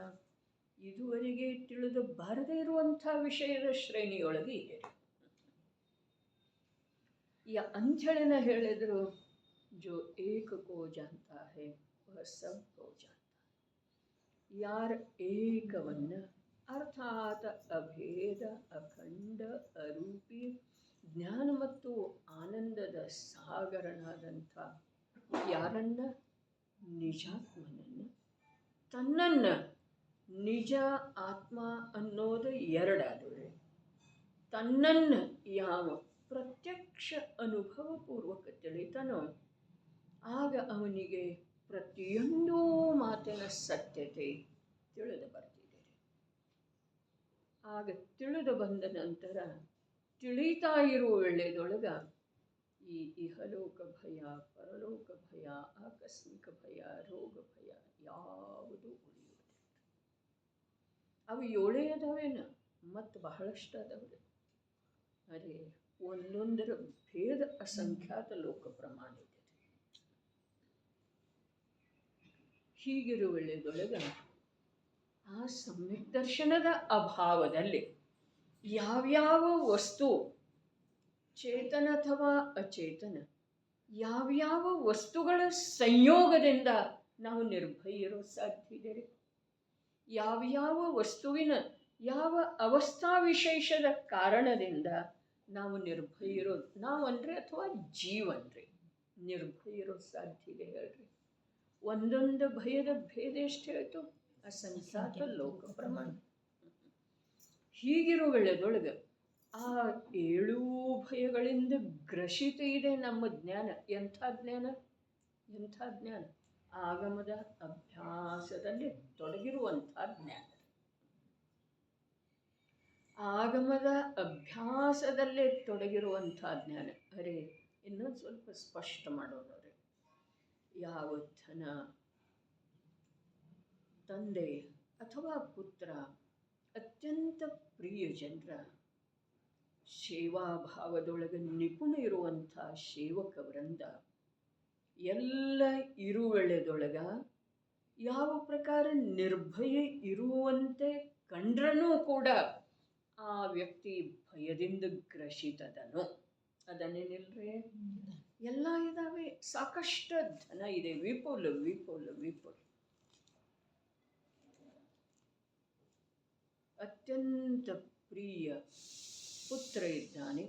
ಇದುವರೆಗೆ ತಿಳಿದು ಬಾರದೇ ಇರುವಂಥ ವಿಷಯದ ಶ್ರೇಣಿಯೊಳಗೆ ಇದೆ. ಅಂಥೇಳಿನ ಹೇಳಿದ್ರು, ಜೋ ಏಕ ಕೋ ಜಾನ್ತಾ ಹೈ ವಹ ಸಬ್ ಕೋ ಜಾನ್ತಾ. ಯಾರ ಏಕವನ್ನ ಅರ್ಥಾತ್ ಅಭೇದ ಅಖಂಡ ಅರೂಪಿ ಜ್ಞಾನ ಮತ್ತು ಆನಂದದ ಸಾಗರನಾದಂಥ ಯಾರನ್ನ? ನಿಜಾತ್ಮನನ್ನು, ತನ್ನನ್ನು ನಿಜ ಆತ್ಮ ಅನ್ನೋದು ಎರಡಾದರೆ ತನ್ನನ್ನು ಯಾವ ಪ್ರತ್ಯಕ್ಷ ಅನುಭವಪೂರ್ವಕ ತಿಳಿತಾನೋ ಆಗ ಅವನಿಗೆ ಪ್ರತಿಯೊಂದು ಮಾತಿನ ಸತ್ಯತೆ ತಿಳಿದು ಬರ್ತಿದೆ. ಆಗ ತಿಳಿದು ಬಂದ ನಂತರ ತಿಳಿತಾ ಇರುವ ವೇಳೆಯದೊಳಗ ಈ ಇಹಲೋಕ ಭಯ, ಪರಲೋಕ ಭಯ, ಆಕಸ್ಮಿಕ ಭಯ, ರೋಗ ಭಯ ಯಾವುದು ಉಳಿಯುವುದಿಲ್ಲ. ಅವು ಏಳೇ ಅದಾವೇನ, ಮತ್ತು ಬಹಳಷ್ಟು ಅದಾವ್ರಿ. ಅರೆ ಒಂದೊಂದರ ಭೇದ ಅಸಂಖ್ಯಾತ ಲೋಕ ಪ್ರಮಾಣ ಇದೆ. ಹೀಗಿರುವ ವೇಳೆಯದೊಳಗ ಆ ಸಮ್ಯಕ್ ದರ್ಶನದ ಅಭಾವದಲ್ಲಿ ಯಾವ್ಯಾವ ವಸ್ತು ಚೇತನ ಅಥವಾ ಅಚೇತನ, ಯಾವ್ಯಾವ ವಸ್ತುಗಳ ಸಂಯೋಗದಿಂದ ನಾವು ನಿರ್ಭಯ ಇರೋ ಸಾಧ್ಯ ಇದೆ. ಯಾವ್ಯಾವ ವಸ್ತುವಿನ ಯಾವ ಅವಸ್ಥಾ ವಿಶೇಷದ ಕಾರಣದಿಂದ ನಾವು ನಿರ್ಭಯ ಇರೋದು, ನಾವನ್ರಿ ಅಥವಾ ಜೀವನ್ರಿ ನಿರ್ಭಯ ಇರೋ ಸಾಧ್ಯ ಇದೆ ಹೇಳ್ರಿ. ಒಂದೊಂದು ಭಯದ ಭೇದ ಎಷ್ಟು ಹೇಳ್ತು? ಅಸಂಖ್ಯಾತ ಲೋಕ ಪ್ರಮಾಣ. ಹೀಗಿರೋ ವೇಳೆದೊಳಗೆ ಆ ಏಳೂ ಭಯಗಳಿಂದ ಗ್ರಸಿತ ಇದೆ ನಮ್ಮ ಜ್ಞಾನ. ಎಂಥ ಜ್ಞಾನ? ಎಂಥ ಜ್ಞಾನ? ಆಗಮದ ಅಭ್ಯಾಸದಲ್ಲಿ ತೊಡಗಿರುವಂಥ ಜ್ಞಾನ. ಆಗಮದ ಅಭ್ಯಾಸದಲ್ಲೇ ತೊಡಗಿರುವಂಥ ಜ್ಞಾನ. ಅರೆ ಇನ್ನೊಂದು ಸ್ವಲ್ಪ ಸ್ಪಷ್ಟ ಮಾಡೋಣ. ಯಾವ ಧನ, ತಂದೆ ಅಥವಾ ಪುತ್ರ, ಅತ್ಯಂತ ಪ್ರಿಯ ಜನರ ಸೇವಾಭಾವದೊಳಗೆ ನಿಪುಣ ಇರುವಂಥ ಸೇವಕ ವೃಂದ ಎಲ್ಲ ಇರುವೆಳೆದೊಳಗ ಯಾವ ಪ್ರಕಾರ ನಿರ್ಭಯ ಇರುವಂತೆ ಕಂಡ್ರೂ ಕೂಡ ಆ ವ್ಯಕ್ತಿ ಭಯದಿಂದ ಗ್ರಸಿತದನು. ಅದನ್ನೇನಿಲ್ರಿ, ಎಲ್ಲ ಇದ್ದಾವೆ, ಸಾಕಷ್ಟು ಧನ ಇದೆ, ವಿಪುಲ ವಿಪುಲ ವಿಪುಲ. ಅತ್ಯಂತ ಪ್ರಿಯ ಪುತ್ರ ಇದ್ದಾನೆ,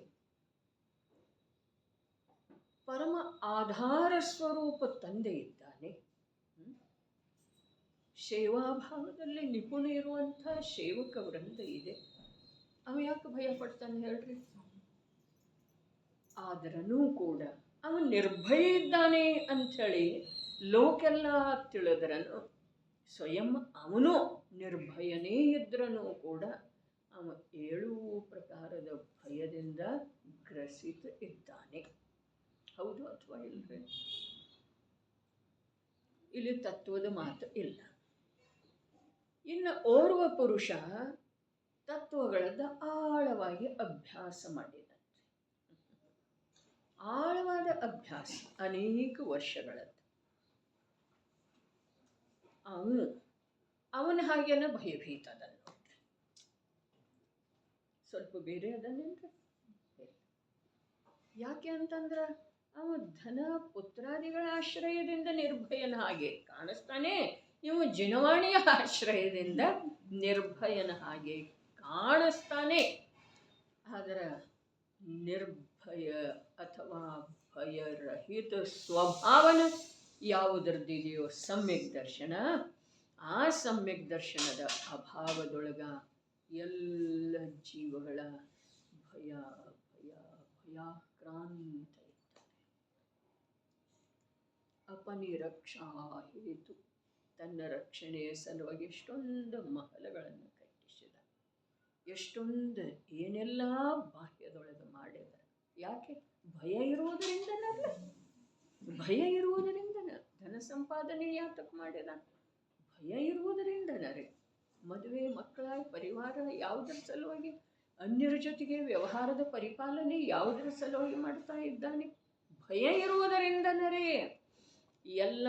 ಪರಮ ಆಧಾರ ಸ್ವರೂಪ ತಂದೆ ಇದ್ದಾನೆ, ಸೇವಾಭಾವದಲ್ಲಿ ನಿಪುಣ ಇರುವಂಥ ಸೇವಕ ವೃಂದ ಇದೆ. ಅವ ಯಾಕೆ ಭಯ ಪಡ್ತಾನೆ ಹೇಳ್ರಿ? ಆದ್ರೂ ಕೂಡ ಅವನು ನಿರ್ಭಯ ಇದ್ದಾನೆ ಅಂಥೇಳಿ ಲೋಕೆಲ್ಲ ತಿಳಿದ್ರನು, ಸ್ವಯಂ ಅವನು ನಿರ್ಭಯನೇ ಇದ್ರೂ ಕೂಡ ಅವ ಏಳೂ ಪ್ರಕಾರದ ಭಯದಿಂದ ಗ್ರಸಿತ ಇದ್ದಾನೆ. ಹೌದು ಅಥವಾ ಇಲ್ರಿ? ಇಲ್ಲಿ ತತ್ವದ ಮಾತು ಇಲ್ಲ. ಇನ್ನು ಓರ್ವ ಪುರುಷ ತತ್ವಗಳದ್ದು ಆಳವಾಗಿ ಅಭ್ಯಾಸ ಮಾಡಿದಂತೆ, ಆಳವಾದ ಅಭ್ಯಾಸ ಅನೇಕ ವರ್ಷಗಳದ್ದು. ಅವನ ಹಾಗೇನ ಭಯಭೀತ ಅದನ್ನು ನೋಡ್ರಿ. ಸ್ವಲ್ಪ ಬೇರೆ ಅದನ್ನೇನ್ರಿ. ಯಾಕೆ ಅಂತಂದ್ರೆ ಅವ ಧನ ಪುತ್ರಾದಿಗಳ ಆಶ್ರಯದಿಂದ ನಿರ್ಭಯನ ಹಾಗೆ ಕಾಣಿಸ್ತಾನೆ, ಇವು ಜಿನವಾಣಿಯ ಆಶ್ರಯದಿಂದ ನಿರ್ಭಯನ ಹಾಗೆ ಕಾಣಿಸ್ತಾನೆ. ಆದರೆ ನಿರ್ಭಯ ಅಥವಾ ಭಯರಹಿತ ಸ್ವಭಾವನ ಯಾವುದರದಿದೆಯೋ ಸಮ್ಯಕ್ ದರ್ಶನ, ಆ ಸಮ್ಯಕ್ ದರ್ಶನದ ಅಭಾವದೊಳಗ ಎಲ್ಲ ಜೀವಗಳ ಭಯ ಭಯ ಭಯಾಕ್ರಾಂತ ಇರ್ತಾರೆ. ಅಪನಿರಕ್ಷಾ ಹೇತು, ತನ್ನ ರಕ್ಷಣೆಯ ಸಲುವಾಗಿ ಎಷ್ಟೊಂದು ಮಹಲಗಳನ್ನು ಕಟ್ಟಿಸಿದ, ಎಷ್ಟೊಂದು ಏನೆಲ್ಲ ಬಾಹ್ಯದೊಳಗೆ ಮಾಡಿದ. ಯಾಕೆ? ಭಯ ಇರುವುದರಿಂದನಲ್ಲ, ಭಯ ಇರುವುದರಿಂದನ. ಧನ ಸಂಪಾದನೆ ಯಾತಕ್ಕೆ ಮಾಡಿದ? ಭಯ ಇರುವುದರಿಂದನರೇ. ಮದುವೆ, ಮಕ್ಕಳ, ಪರಿವಾರ ಯಾವುದರ ಸಲುವಾಗಿ? ಅನ್ಯರ ಜೊತೆಗೆ ವ್ಯವಹಾರದ ಪರಿಪಾಲನೆ ಯಾವುದರ ಸಲುವಾಗಿ ಮಾಡ್ತಾ ಇದ್ದಾನೆ? ಭಯ ಇರುವುದರಿಂದನರೇ ಎಲ್ಲ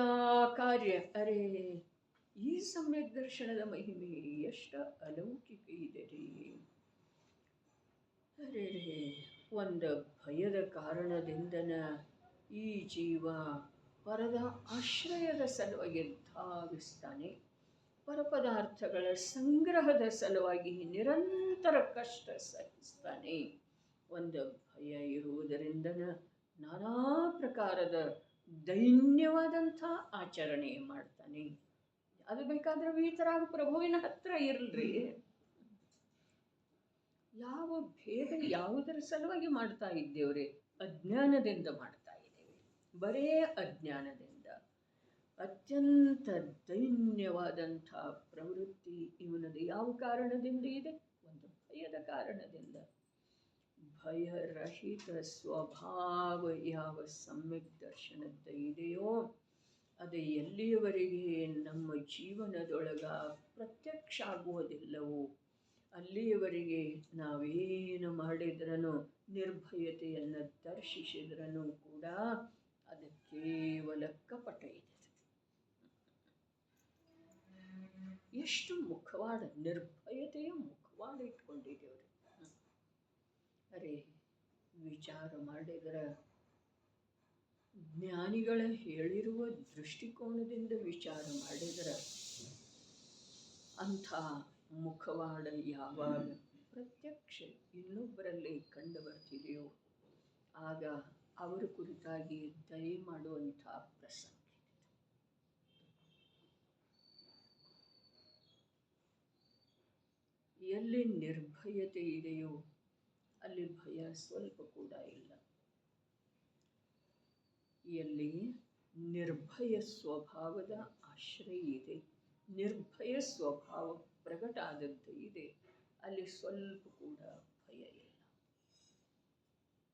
ಕಾರ್ಯ. ಅರೇ, ಈ ಸಮ್ಯಕ್ ದರ್ಶನದ ಮಹಿಮೆ ಎಷ್ಟು ಅಲೌಕಿಕ ಇದೆ ರೀ. ಅರೇ, ಒಂದು ಭಯದ ಕಾರಣದಿಂದನ ಈ ಜೀವ ಪರದ ಆಶ್ರಯದ ಸಲುವಾಗಿ ಧಾವಿಸ್ತಾನೆ. ಪರಪದಾರ್ಥಗಳ ಸಂಗ್ರಹದ ಸಲುವಾಗಿ ನಿರಂತರ ಕಷ್ಟ ಸಹಿಸ್ತಾನೆ. ಒಂದು ಭಯ ಇರುವುದರಿಂದನ ನಾನಾ ಪ್ರಕಾರದ ದೈನ್ಯವಾದಂಥ ಆಚರಣೆ ಮಾಡ್ತಾನೆ. ಅದು ಬೇಕಾದ್ರೆ ವೀತರಾಗ ಪ್ರಭುವಿನ ಹತ್ರ ಇರಲ್ರಿ. ಯಾವ ಭೇದ ಯಾವುದರ ಸಲುವಾಗಿ ಮಾಡ್ತಾ ಇದ್ದೇವ್ರಿ? ಅಜ್ಞಾನದಿಂದ ಮಾಡ್ತಾ ಇದ್ದೇವೆ, ಬರೇ ಅಜ್ಞಾನದಿಂದ. ಅತ್ಯಂತ ದೈನ್ಯವಾದಂಥ ಪ್ರವೃತ್ತಿ ಇವನದು ಯಾವ ಕಾರಣದಿಂದ ಇದೆ? ಒಂದು ಭಯದ ಕಾರಣದಿಂದ. ಭಯರಹಿತ ಸ್ವಭಾವ ಯಾವ ಸಮ್ಯಕ್ ದರ್ಶನದ ಇದೆಯೋ ಅದು ಎಲ್ಲಿಯವರೆಗೆ ನಮ್ಮ ಜೀವನದೊಳಗ ಪ್ರತ್ಯಕ್ಷ ಆಗುವುದಿಲ್ಲವೋ ಅಲ್ಲಿಯವರೆಗೆ ನಾವೇನು ಮಾಡಿದ್ರೂ, ನಿರ್ಭಯತೆಯನ್ನು ದರ್ಶಿಸಿದ್ರೂ ಕೂಡ ಅದು ಕೇವಲ ಕಪಟ ಇದೆ. ಎಷ್ಟು ಮುಖವಾಡ, ನಿರ್ಭಯತೆಯ ಮುಖವಾಡ ಇಟ್ಕೊಂಡಿದ್ದೇವ್ರಿ. ಅರೆ, ವಿಚಾರ ಮಾಡಿದ್ರೆ ಜ್ಞಾನಿಗಳ ಹೇಳಿರುವ ದೃಷ್ಟಿಕೋನದಿಂದ ವಿಚಾರ ಮಾಡಿದ್ರೆ ಅಂಥ ಮುಖವಾಡ ಯಾವಾಗ ಪ್ರತ್ಯಕ್ಷ ಇನ್ನೊಬ್ಬರಲ್ಲಿ ಕಂಡು ಬರ್ತಿದೆಯೋ ಆಗ ಅವರ ಕುರಿತಾಗಿ ದಯೆ ಮಾಡುವಂಥ ಪ್ರಸಂಗ. ಎಲ್ಲಿ ನಿರ್ಭಯತೆ ಇದೆಯೋ ಅಲ್ಲಿ ಭಯ ಸ್ವಲ್ಪ ಕೂಡ ಇಲ್ಲ. ಎಲ್ಲಿ ನಿರ್ಭಯ ಸ್ವಭಾವದ ಆಶ್ರಯ ಇದೆ, ನಿರ್ಭಯ ಸ್ವಭಾವ ಪ್ರಕಟ ಆದದ್ದು ಇದೆ, ಅಲ್ಲಿ ಸ್ವಲ್ಪ ಕೂಡ ಭಯ ಇಲ್ಲ.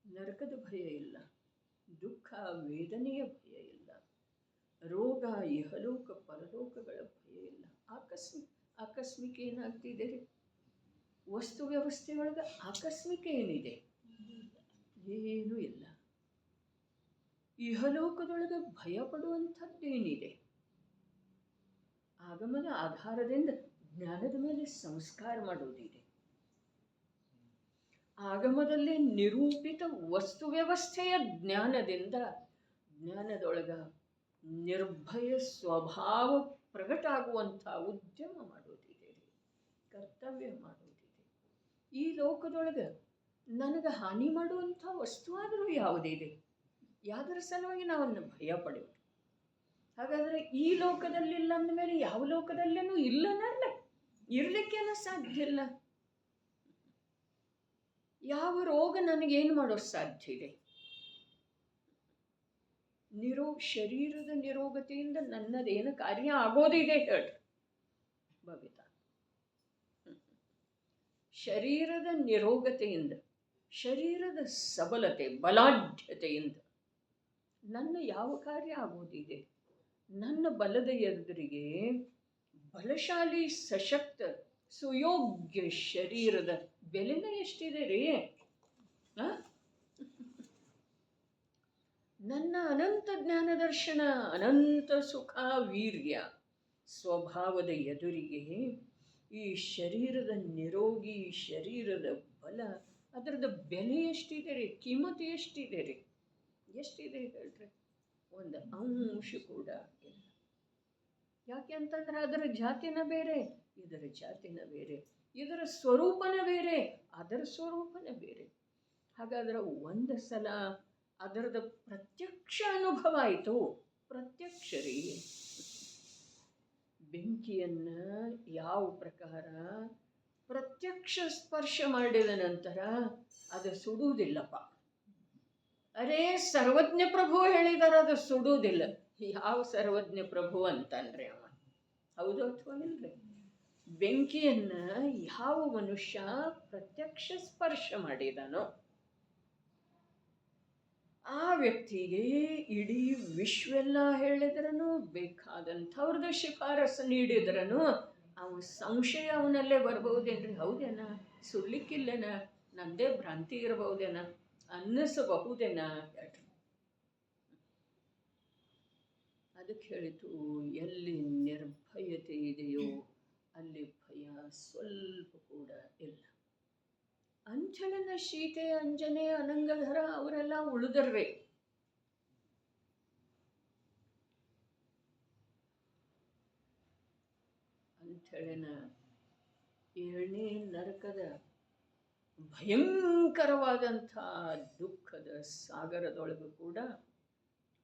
ನರಕದ ಭಯ ಇಲ್ಲ, ದುಃಖ ವೇದನೆಯ ಭಯ ಇಲ್ಲ, ರೋಗ ಇಹಲೋಕ ಪರಲೋಕಗಳ ಭಯ ಇಲ್ಲ. ಆಕಸ್ಮಿಕ ಏನಾಗ್ತಿದೆ ರೀ? ವಸ್ತು ವ್ಯವಸ್ಥೆಯೊಳಗೆ ಆಕಸ್ಮಿಕ ಏನಿದೆ? ಏನೂ ಇಲ್ಲ. ಇಹಲೋಕದೊಳಗೆ ಭಯ ಪಡುವಂಥದ್ದೇನಿದೆ? ಆಗಮನ ಆಧಾರದಿಂದ ಜ್ಞಾನದ ಮೇಲೆ ಸಂಸ್ಕಾರ ಮಾಡುವುದಿದೆ. ಆಗಮದಲ್ಲಿ ನಿರೂಪಿತ ವಸ್ತು ವ್ಯವಸ್ಥೆಯ ಜ್ಞಾನದೊಳಗ ನಿರ್ಭಯ ಸ್ವಭಾವ ಪ್ರಕಟ ಆಗುವಂಥ ಉದ್ಯಮ ಮಾಡೋದಿದೆ, ಕರ್ತವ್ಯ ಮಾಡೋದಿದೆ. ಈ ಲೋಕದೊಳಗೆ ನನಗೆ ಹಾನಿ ಮಾಡುವಂಥ ವಸ್ತು ಆದರೂ ಯಾವುದಿದೆ? ಯಾವುದರ ಸಲುವಾಗಿ ನಾವನ್ನು ಭಯ ಪಡೆಯೋದು? ಹಾಗಾದರೆ ಈ ಲೋಕದಲ್ಲಿಲ್ಲ ಅಂದಮೇಲೆ ಯಾವ ಲೋಕದಲ್ಲೇನೂ ಇಲ್ಲನಲ್ಲ, ಇರಲಿಕ್ಕೇನೂ ಸಾಧ್ಯ ಇಲ್ಲ. ಯಾವ ರೋಗ ನನಗೇನು ಮಾಡೋದು ಸಾಧ್ಯ ಇದೆ? ಶರೀರದ ನಿರೋಗತೆಯಿಂದ ನನ್ನದೇನು ಕಾರ್ಯ ಆಗೋದಿದೆ ಹೇಳ್ರಿ ಬಬಿತಾ. ಶರೀರದ ನಿರೋಗತೆಯಿಂದ, ಶರೀರದ ಸಬಲತೆ ಬಲಾಢ್ಯತೆಯಿಂದ ನನ್ನ ಯಾವ ಕಾರ್ಯ ಆಗೋದಿದೆ? ನನ್ನ ಬಲದ ಎದುರಿಗೆ ಬಲಶಾಲಿ ಸಶಕ್ತ ಸುಯೋಗ್ಯ ಶರೀರದ ಬೆಲೆನ ಎಷ್ಟಿದೆ ರೀ? ನನ್ನ ಅನಂತ ಜ್ಞಾನ ದರ್ಶನ, ಅನಂತ ಸುಖ ವೀರ್ಯ, ಸ್ವಭಾವದ ಎದುರಿಗೆ ಈ ಶರೀರದ ನಿರೋಗಿ ಶರೀರದ ಬಲ, ಅದರದ್ದು ಬೆಲೆ ಎಷ್ಟಿದೆ ರೀ, ಕಿಮ್ಮತ್ತು ಎಷ್ಟಿದೆ ರೀ, ಎಷ್ಟಿದೆ ಹೇಳ್ರಿ? ಒಂದು ಅಂಶ ಕೂಡ ಇಲ್ಲ. ಯಾಕೆ ಅಂತಂದ್ರೆ ಅದರ ಜಾತಿನ ಬೇರೆ, ಇದರ ಜಾತಿನ ಬೇರೆ, ಇದರ ಸ್ವರೂಪನ ಬೇರೆ, ಅದರ ಸ್ವರೂಪನ ಬೇರೆ. ಹಾಗಾದ್ರೆ ಒಂದು ಸಲ ಅದರದ ಪ್ರತ್ಯಕ್ಷ ಅನುಭವ ಆಯಿತು. ಪ್ರತ್ಯಕ್ಷ ರೀ. ಬೆಂಕಿಯನ್ನ ಯಾವ ಪ್ರಕಾರ ಪ್ರತ್ಯಕ್ಷ ಸ್ಪರ್ಶ ಮಾಡಿದ ನಂತರ ಅದು ಸುಡುವುದಿಲ್ಲಪ್ಪ. ಅರೇ ಸರ್ವಜ್ಞ ಪ್ರಭು ಹೇಳಿದಾರೆ ಅದು ಸುಡುವುದಿಲ್ಲ. ಯಾವ ಸರ್ವಜ್ಞ ಪ್ರಭು ಅಂತನ್ರಿ ಅವ? ಹೌದು ಅಥವಾ ಇಲ್ರಿ? ಬೆಂಕಿಯನ್ನ ಯಾವ ಮನುಷ್ಯ ಪ್ರತ್ಯಕ್ಷ ಸ್ಪರ್ಶ ಮಾಡಿದನೋ ಆ ವ್ಯಕ್ತಿಗೆ ಇಡೀ ವಿಶ್ವೆಲ್ಲ ಹೇಳಿದ್ರನು, ಬೇಕಾದಂಥವ್ರದ್ದು ಶಿಫಾರಸು ನೀಡಿದ್ರನು ಅವ ಸಂಶಯ ಅವನಲ್ಲೇ ಬರ್ಬಹುದೇನ್ರಿ? ಹೌದೇನ, ಸುಡ್ಲಿಕ್ಕಿಲ್ಲೇನ, ನಂದೇ ಭ್ರಾಂತಿ ಇರಬಹುದೇನ ಅನ್ನಿಸಬಹುದೇನ? ಅದಕ್ಕೆ ಹೇಳಿತು, ಎಲ್ಲಿ ನಿರ್ಭಯತೆ ಇದೆಯೋ ಅಲ್ಲಿ ಭಯ ಸ್ವಲ್ಪ ಕೂಡ ಇಲ್ಲ. ಅಂಚಳನ ಸೀತೆ, ಅಂಜನೆ, ಅನಂಗಧರ ಅವರೆಲ್ಲ ಉಳಿದರ್ರೆ. ಅಂಥೇಳಿನ 7ನೇ ನರಕದ ಭಯಂಕರವಾದಂಥ ದುಃಖದ ಸಾಗರದೊಳಗೂ ಕೂಡ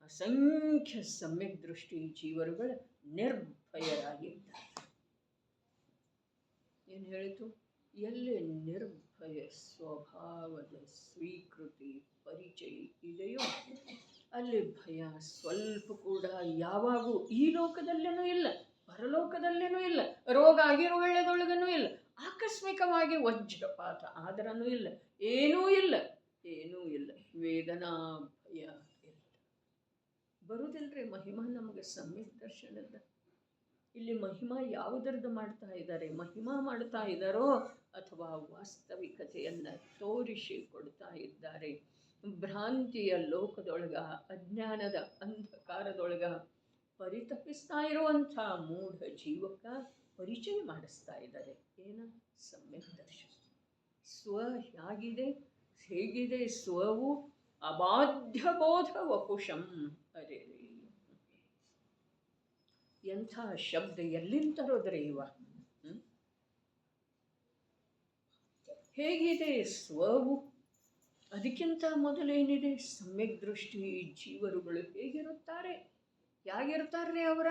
ಅಸಂಖ್ಯ ಸಮ್ಯಕ್ ದೃಷ್ಟಿ ಜೀವರುಗಳು ನಿರ್ಭಯರಾಗಿದ್ದಾರೆ. ಏನು ಹೇಳಿತು? ಎಲ್ಲಿ ನಿರ್ಭಯ ಸ್ವಭಾವದ ಸ್ವೀಕೃತಿ ಪರಿಚಯ ಇದೆಯೋ ಅಲ್ಲಿ ಭಯ ಸ್ವಲ್ಪ ಕೂಡ ಯಾವಾಗೂ ಈ ಲೋಕದಲ್ಲೇನೂ ಇಲ್ಲ, ಪರಲೋಕದಲ್ಲೇನೂ ಇಲ್ಲ, ರೋಗ ಆಗಿರೋ ವೇಳೆದೊಳಗನೂ ಇಲ್ಲ, ಆಕಸ್ಮಿಕವಾಗಿ ವಜ್ರಪಾತ ಆದ್ರೂ ಇಲ್ಲ, ಏನೂ ಇಲ್ಲ, ಏನೂ ಇಲ್ಲ. ವೇದನಾ ಭಯ ಇಲ್ಲ. ಬರುವುದಿಲ್ರಿ ಮಹಿಮಾ ನಮಗೆ ಸಮ್ಯಕ್ ದರ್ಶನದ. ಇಲ್ಲಿ ಮಹಿಮಾ ಯಾವುದರದ್ದು ಮಾಡ್ತಾ ಇದ್ದಾರೆ? ಮಹಿಮಾ ಮಾಡ್ತಾ ಇದ್ದಾರೋ ಅಥವಾ ವಾಸ್ತವಿಕತೆಯನ್ನು ತೋರಿಸಿ ಕೊಡ್ತಾ ಇದ್ದಾರೆ? ಭ್ರಾಂತಿಯ ಲೋಕದೊಳಗ, ಅಜ್ಞಾನದ ಅಂಧಕಾರದೊಳಗ ಪರಿತಪಿಸ್ತಾ ಇರುವಂಥ ಮೂಢ ಜೀವಕ ಪರಿಚಯ ಮಾಡಿಸ್ತಾ ಇದ್ದಾರೆ. ಏನ? ಸಮ್ಯಕ್ ದರ್ಶನ. ಸ್ವ ಹೇಗಿದೆ, ಹೇಗಿದೆ ಸ್ವವು? ಅಬಾಧ್ಯ ಬೋಧ ವಪುಷಂ. ಅರೆ ಎಂಥ ಶಬ್ದ ಎಲ್ಲಿಂದ ತರೋದ್ರೆ ಇವ? ಹೇಗಿದೆ ಸ್ವವು? ಅದಕ್ಕಿಂತ ಮೊದಲೇನಿದೆ? ಸಮ್ಯಕ್ ದೃಷ್ಟಿ ಜೀವರುಗಳು ಹೇಗಿರುತ್ತಾರೆ? ಹೇಗಿರ್ತಾರೆ ಅವರ?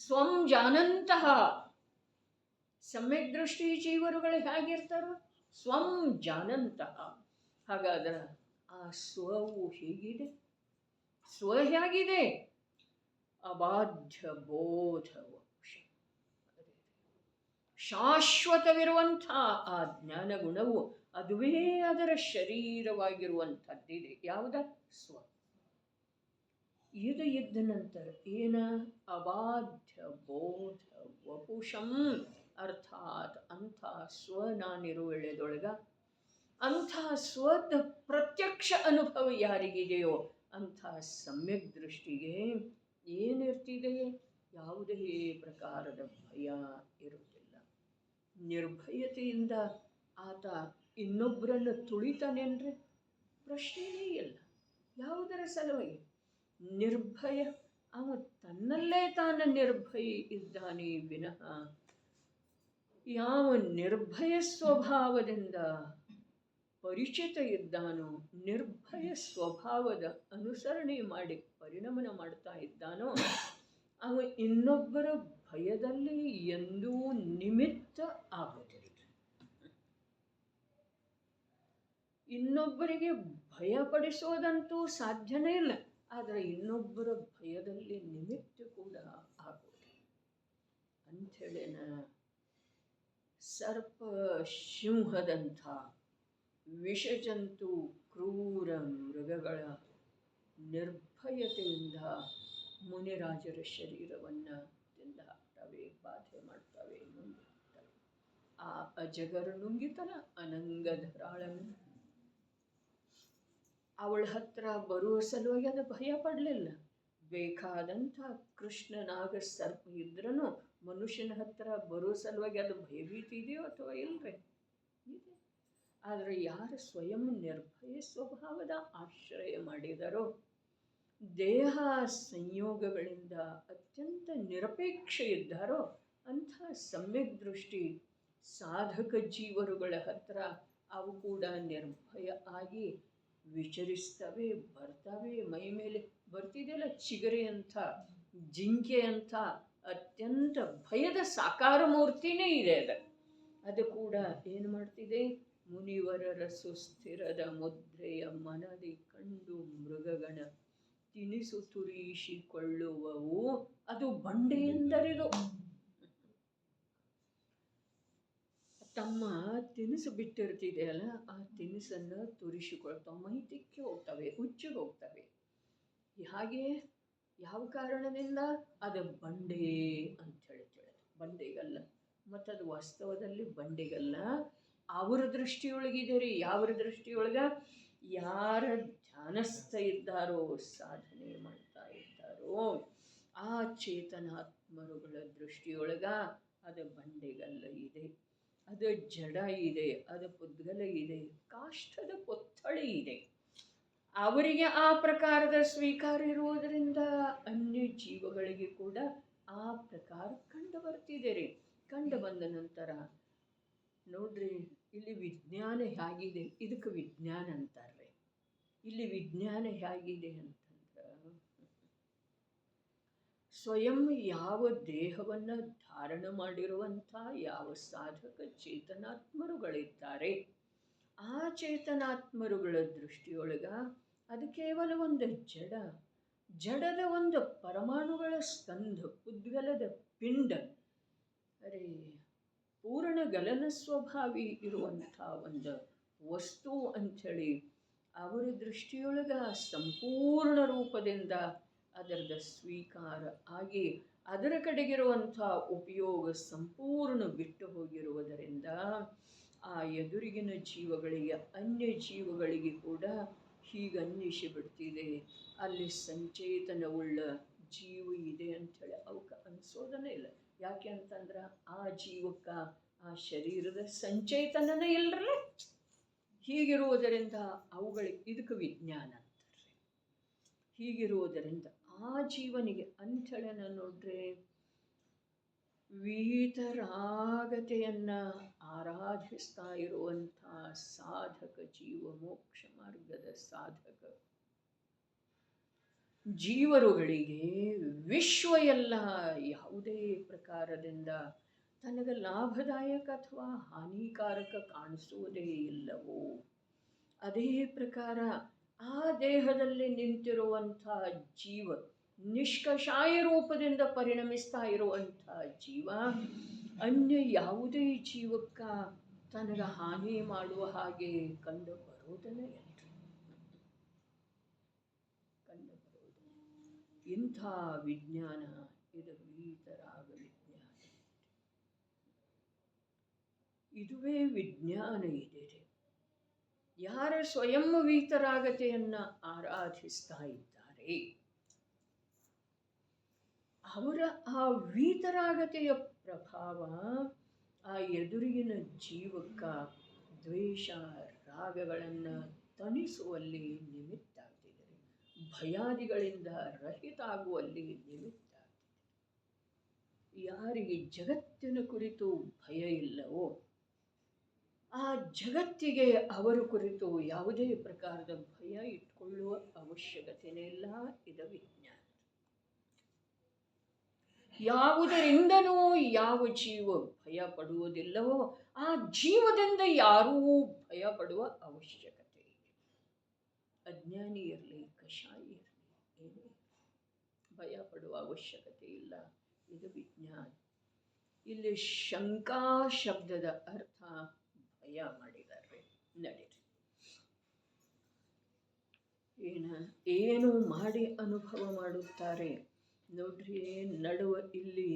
ಸ್ವಂ ಜಾನಂತಹ. ಸಮ್ಯಕ್ ದೃಷ್ಟಿ ಜೀವರುಗಳು ಹೇಗಿರ್ತಾರೋ? ಸ್ವಂ ಜಾನಂತಹ. ಹಾಗಾದ್ರೆ ಆ ಸ್ವವು ಹೇಗಿದೆ? ಸ್ವ ಹೇಗಿದೆ? ಅಬಾಧ್ಯ ಬೋಧ ವಪುಷ. ಶಾಶ್ವತವಿರುವಂಥ ಆ ಜ್ಞಾನ ಗುಣವು ಅದುವೇ ಅದರ ಶರೀರವಾಗಿರುವಂಥದ್ದಿದೆ. ಯಾವುದ? ಸ್ವ. ಇದು ಇದ್ದ ನಂತರ ಏನ? ಅಬಾಧ್ಯ ಬೋಧ ವಪುಷಂ. ಅರ್ಥಾತ್ ಅಂಥ ಸ್ವ ನಾನಿರುವೆಳೆದೊಳಗ ಅಂಥ ಸ್ವದ ಪ್ರತ್ಯಕ್ಷ ಅನುಭವ ಯಾರಿಗಿದೆಯೋ ಅಂಥ ಸಮ್ಯಕ್ ದೃಷ್ಟಿಗೆ ಏನಿರ್ತಿದೆ? ಯಾವುದೇ ಪ್ರಕಾರದ ಭಯ ಇರುವುದಿಲ್ಲ. ನಿರ್ಭಯತೆಯಿಂದ ಆತ ಇನ್ನೊಬ್ಬರನ್ನು ತುಳಿತಾನೇನ್ರಿ? ಪ್ರಶ್ನೆಯೇ ಇಲ್ಲ. ಯಾವುದರ ಸಲುವಾಗಿ? ನಿರ್ಭಯ. ಅವ ತನ್ನಲ್ಲೇ ತಾನು ನಿರ್ಭಯ ಇದ್ದಾನೆ ವಿನಃ ಯಾವ ನಿರ್ಭಯ ಸ್ವಭಾವದಿಂದ ಪರಿಚಿತ ಇದ್ದಾನೋ, ನಿರ್ಭಯ ಸ್ವಭಾವದ ಅನುಸರಣೆ ಮಾಡಿ ಪರಿಣಮನ ಮಾಡ್ತಾ ಇದ್ದಾನೋ ಅವ ಇನ್ನೊಬ್ಬರ ಭಯದಲ್ಲಿ ಎಂದೂ ನಿಮಿತ್ತ ಆಗುವುದಿಲ್ಲ. ಇನ್ನೊಬ್ಬರಿಗೆ ಭಯಪಡಿಸೋದಂತೂ ಸಾಧ್ಯನೇ ಇಲ್ಲ, ಆದರೆ ಇನ್ನೊಬ್ಬರ ಭಯದಲ್ಲಿ ನಿಮಿತ್ತ ಕೂಡ ಆಗುವುದಿಲ್ಲ. ಅಂಥೇಳಿನ ಸರ್ಪ ಸಿಂಹದಂಥ ವಿಷಜಂತು ಕ್ರೂರ ಮೃಗಗಳ ನಿರ್ಭಯತೆಯಿಂದ ಮುನಿರಾಜರ ಶರೀರವನ್ನು ತಿಂದ ಹಾಕ್ತವೆ, ಬಾಧೆ ಮಾಡ್ತವೆ, ನುಂಗಿರ್ತವೆ. ಆ ಅಜಗರ ನುಂಗಿತನ ಅನಂಗಧರಾಳನ್ನು ಅವಳ ಹತ್ರ ಬರುವ ಸಲುವಾಗಿ ಅದು ಭಯ ಪಡಲಿಲ್ಲ. ಬೇಕಾದಂಥ ಕೃಷ್ಣನಾಗ ಸರ್ಪ ಇದ್ರೂ ಮನುಷ್ಯನ ಹತ್ರ ಬರೋ ಸಲುವಾಗಿ ಅದು ಭಯಭೀತಿ ಇದೆಯೋ ಅಥವಾ ಇಲ್ಲರಿ ಇದೆ. ಆದರೆ ಯಾರು ಸ್ವಯಂ ನಿರ್ಭಯ ಸ್ವಭಾವದ ಆಶ್ರಯ ಮಾಡಿದರೋ, ದೇಹ ಸಂಯೋಗಗಳಿಂದ ಅತ್ಯಂತ ನಿರಪೇಕ್ಷ ಇದ್ದಾರೋ ಅಂಥ ಸಮ್ಯಕ್ ದೃಷ್ಟಿ ಸಾಧಕ ಜೀವರುಗಳ ಹತ್ರ ಅವು ಕೂಡ ನಿರ್ಭಯ ಆಗಿ ವಿಚರಿಸ್ತವೆ, ಬರ್ತವೆ. ಮೈ ಮೇಲೆ ಬರ್ತಿದೆಯಲ್ಲ ಚಿಗರೆ ಅಂತ, ಜಿಂಕೆ ಅಂತ ಅತ್ಯಂತ ಭಯದ ಸಾಕಾರ ಮೂರ್ತಿನೇ ಇದೆ ಅದು ಕೂಡ ಏನು ಮಾಡ್ತಿದೆ? ಮುನಿವರರ ಸುಸ್ಥಿರದ ಮುದ್ರೆಯ ಮನದಿ ಕಂಡು ಮೃಗಗಣ ತಿನಿಸು ತುರಿಸಿಕೊಳ್ಳುವವು. ಅದು ಬಂಡೆ ಎಂದರಿದು. ತಮ್ಮ ತಿನಿಸು ಬಿಟ್ಟಿರ್ತಿದೆಯಲ್ಲ, ಆ ತಿನಿಸನ್ನು ತುರಿಸಿಕೊಳ್ತಾವೆ, ಮೈ ತಿಕ್ಕಿ ಹೋಗ್ತವೆ, ಉಚ್ಚಿ ಹೋಗ್ತವೆ. ಹಾಗೆ ಯಾವ ಕಾರಣದಿಂದ? ಅದು ಬಂಡೆ ಅಂತ ಹೇಳ್ತೇವೆ. ಬಂಡೆಗಲ್ಲ, ಮತ್ತದು ವಾಸ್ತವದಲ್ಲಿ ಬಂಡೆಗಲ್ಲ. ಅವರ ದೃಷ್ಟಿಯೊಳಗಿದೆ ರೀ. ಯಾವ ದೃಷ್ಟಿಯೊಳಗ? ಯಾರ ಧ್ಯಾನಸ್ಥ ಇದ್ದಾರೋ, ಸಾಧನೆ ಮಾಡ್ತಾ ಇದ್ದಾರೋ ಆ ಚೇತನಾತ್ಮರುಗಳ ದೃಷ್ಟಿಯೊಳಗ ಅದು ಬಂಡೆಗಲ್ಲ ಇದೆ, ಅದು ಜಡ ಇದೆ, ಅದು ಪುದ್ಗಲ ಇದೆ, ಕಾಷ್ಠದ ಪೊತ್ತಳಿ ಇದೆ. ಅವರಿಗೆ ಆ ಪ್ರಕಾರದ ಸ್ವೀಕಾರ ಇರುವುದರಿಂದ ಅನ್ಯ ಜೀವಗಳಿಗೆ ಕೂಡ ಆ ಪ್ರಕಾರ ಕಂಡು ಬರ್ತಿದೆ ರೀ. ಕಂಡು ಬಂದ ನಂತರ ನೋಡ್ರಿ, ಇಲ್ಲಿ ವಿಜ್ಞಾನ ಹೇಗಿದೆ, ಇದಕ್ಕೆ ವಿಜ್ಞಾನ ಅಂತಾರೆ. ಇಲ್ಲಿ ವಿಜ್ಞಾನ ಹೇಗಿದೆ ಅಂತಂದ್ರೆ, ಸ್ವಯಂ ಯಾವ ದೇಹವನ್ನು ಧಾರಣ ಮಾಡಿರುವಂಥ ಯಾವ ಸಾಧಕ ಚೇತನಾತ್ಮರುಗಳಿದ್ದಾರೆ, ಆ ಚೇತನಾತ್ಮರುಗಳ ದೃಷ್ಟಿಯೊಳಗ ಅದು ಕೇವಲ ಒಂದು ಜಡ, ಜಡದ ಒಂದು ಪರಮಾಣುಗಳ ಸ್ಕಂಧ, ಉದ್ಗಲದ ಪಿಂಡ. ಅರೆ, ಪೂರ್ಣ ಗಲನ ಸ್ವಭಾವಿ ಇರುವಂಥ ಒಂದು ವಸ್ತು ಅಂಥೇಳಿ ಅವರ ದೃಷ್ಟಿಯೊಳಗ ಸಂಪೂರ್ಣ ರೂಪದಿಂದ ಅದರದ ಸ್ವೀಕಾರ ಆಗಿ ಅದರ ಕಡೆಗಿರುವಂಥ ಉಪಯೋಗ ಸಂಪೂರ್ಣ ಬಿಟ್ಟು ಹೋಗಿರುವುದರಿಂದ ಆ ಎದುರಿಗಿನ ಜೀವಗಳಿಗೆ, ಅನ್ಯ ಜೀವಗಳಿಗೆ ಕೂಡ ಹೀಗನ್ನಿಸಿ ಬಿಡ್ತಿದೆ, ಅಲ್ಲಿ ಸಂಚೇತನವುಳ್ಳ ಜೀವ ಇದೆ ಅಂಥೇಳಿ ಅವಕ್ಕೆ ಅನಿಸೋದನ್ನೇ ಇಲ್ಲ. ಯಾಕೆ ಅಂತಂದ್ರೆ ಆ ಜೀವಕ್ಕೆ ಆ ಶರೀರದ ಸಂಚೇತನನೇ ಇಲ್ಲರಲ್ಲ. ಹೀಗಿರುವುದರಿಂದ ಅವುಗಳಿಗೆ, ಇದಕ್ಕೆ ವಿಜ್ಞಾನ ಅಂತಾರೆ. ಹೀಗಿರುವುದರಿಂದ ಆ ಜೀವನಿಗೆ ಅಂಥೇಳಿ ನೋಡ್ರಿ, ವಿಹಿತರಾಗತೆಯನ್ನು ಆರಾಧಿಸ್ತಾ ಇರುವಂಥ ಸಾಧಕ ಜೀವ, ಮೋಕ್ಷ ಮಾರ್ಗದ ಸಾಧಕ ಜೀವರುಗಳಿಗೆ ವಿಶ್ವ ಎಲ್ಲ ಯಾವುದೇ ಪ್ರಕಾರದಿಂದ ತನಗೆ ಲಾಭದಾಯಕ ಅಥವಾ ಹಾನಿಕಾರಕ ಕಾಣಿಸುವುದೇ ಇಲ್ಲವೋ, ಅದೇ ಪ್ರಕಾರ ಆ ದೇಹದಲ್ಲಿ ನಿಂತಿರುವಂಥ ಜೀವ, ನಿಷ್ಕಷಾಯ ರೂಪದಿಂದ ಪರಿಣಮಿಸ್ತಾ ಇರುವಂಥ ಜೀವ ಅನ್ಯ ಯಾವುದೇ ಜೀವಕ್ಕ ತನಗೆ ಹಾನಿ ಮಾಡುವ ಹಾಗೆ ಕಂಡು ಬರೋದನ್ನೇ ಇಲ್ಲ, ಕಂಡು ಬರೋದು. ಇಂಥ ವಿಜ್ಞಾನ ಇದು ವಿಹಿತರಾಗ ವಿಜ್ಞಾನ. ಇದುವೇ ವಿಜ್ಞಾನ ಇದೆ. ಯಾರ ಸ್ವಯಂ ವಿಹಿತರಾಗತೆಯನ್ನು ಆರಾಧಿಸ್ತಾ ಇದ್ದಾರೆ ಅವರ ಆ ವೀತರಾಗತೆಯ ಪ್ರಭಾವ ಆ ಎದುರಿಗಿನ ಜೀವಕ್ಕ ದ್ವೇಷ ರಾಗಗಳನ್ನು ತಣಿಸುವಲ್ಲಿ ನಿಮಿತ್ತ ಆಗ್ತಿದೆ, ಭಯಾದಿಗಳಿಂದ ರಹಿತ ಆಗುವಲ್ಲಿ ನಿಮಿತ್ತ ಆಗ್ತಿದೆ. ಯಾರಿಗೆ ಜಗತ್ತಿನ ಕುರಿತು ಭಯ ಇಲ್ಲವೋ ಆ ಜಗತ್ತಿಗೆ ಅವರ ಕುರಿತು ಯಾವುದೇ ಪ್ರಕಾರದ ಭಯ ಇಟ್ಕೊಳ್ಳುವ ಅವಶ್ಯಕತೆಯೇ ಇಲ್ಲ. ಇದು ವಿಜ್ಞಾನ. ಯಾವುದರಿಂದನೂ ಯಾವ ಜೀವ ಭಯ ಪಡುವುದಿಲ್ಲವೋ ಆ ಜೀವದಿಂದ ಯಾರೂ ಭಯ ಪಡುವ ಅವಶ್ಯಕತೆ ಇದೆ. ಅಜ್ಞಾನಿ ಇರಲಿ, ಕಷಾಯಿ ಇರಲಿ, ಏನೇ ಭಯ ಪಡುವ ಅವಶ್ಯಕತೆ ಇಲ್ಲ. ಇದು ವಿಜ್ಞಾನ. ಇಲ್ಲಿ ಶಂಕಾ ಶಬ್ದದ ಅರ್ಥ ಭಯ ಮಾಡಿದ್ದಾರೆ. ನಡೀರಿ, ಏನು ಮಾಡಿ ಅನುಭವ ಮಾಡುತ್ತಾರೆ ನೋಡ್ರಿ. ನಡುವ ಇಲ್ಲಿ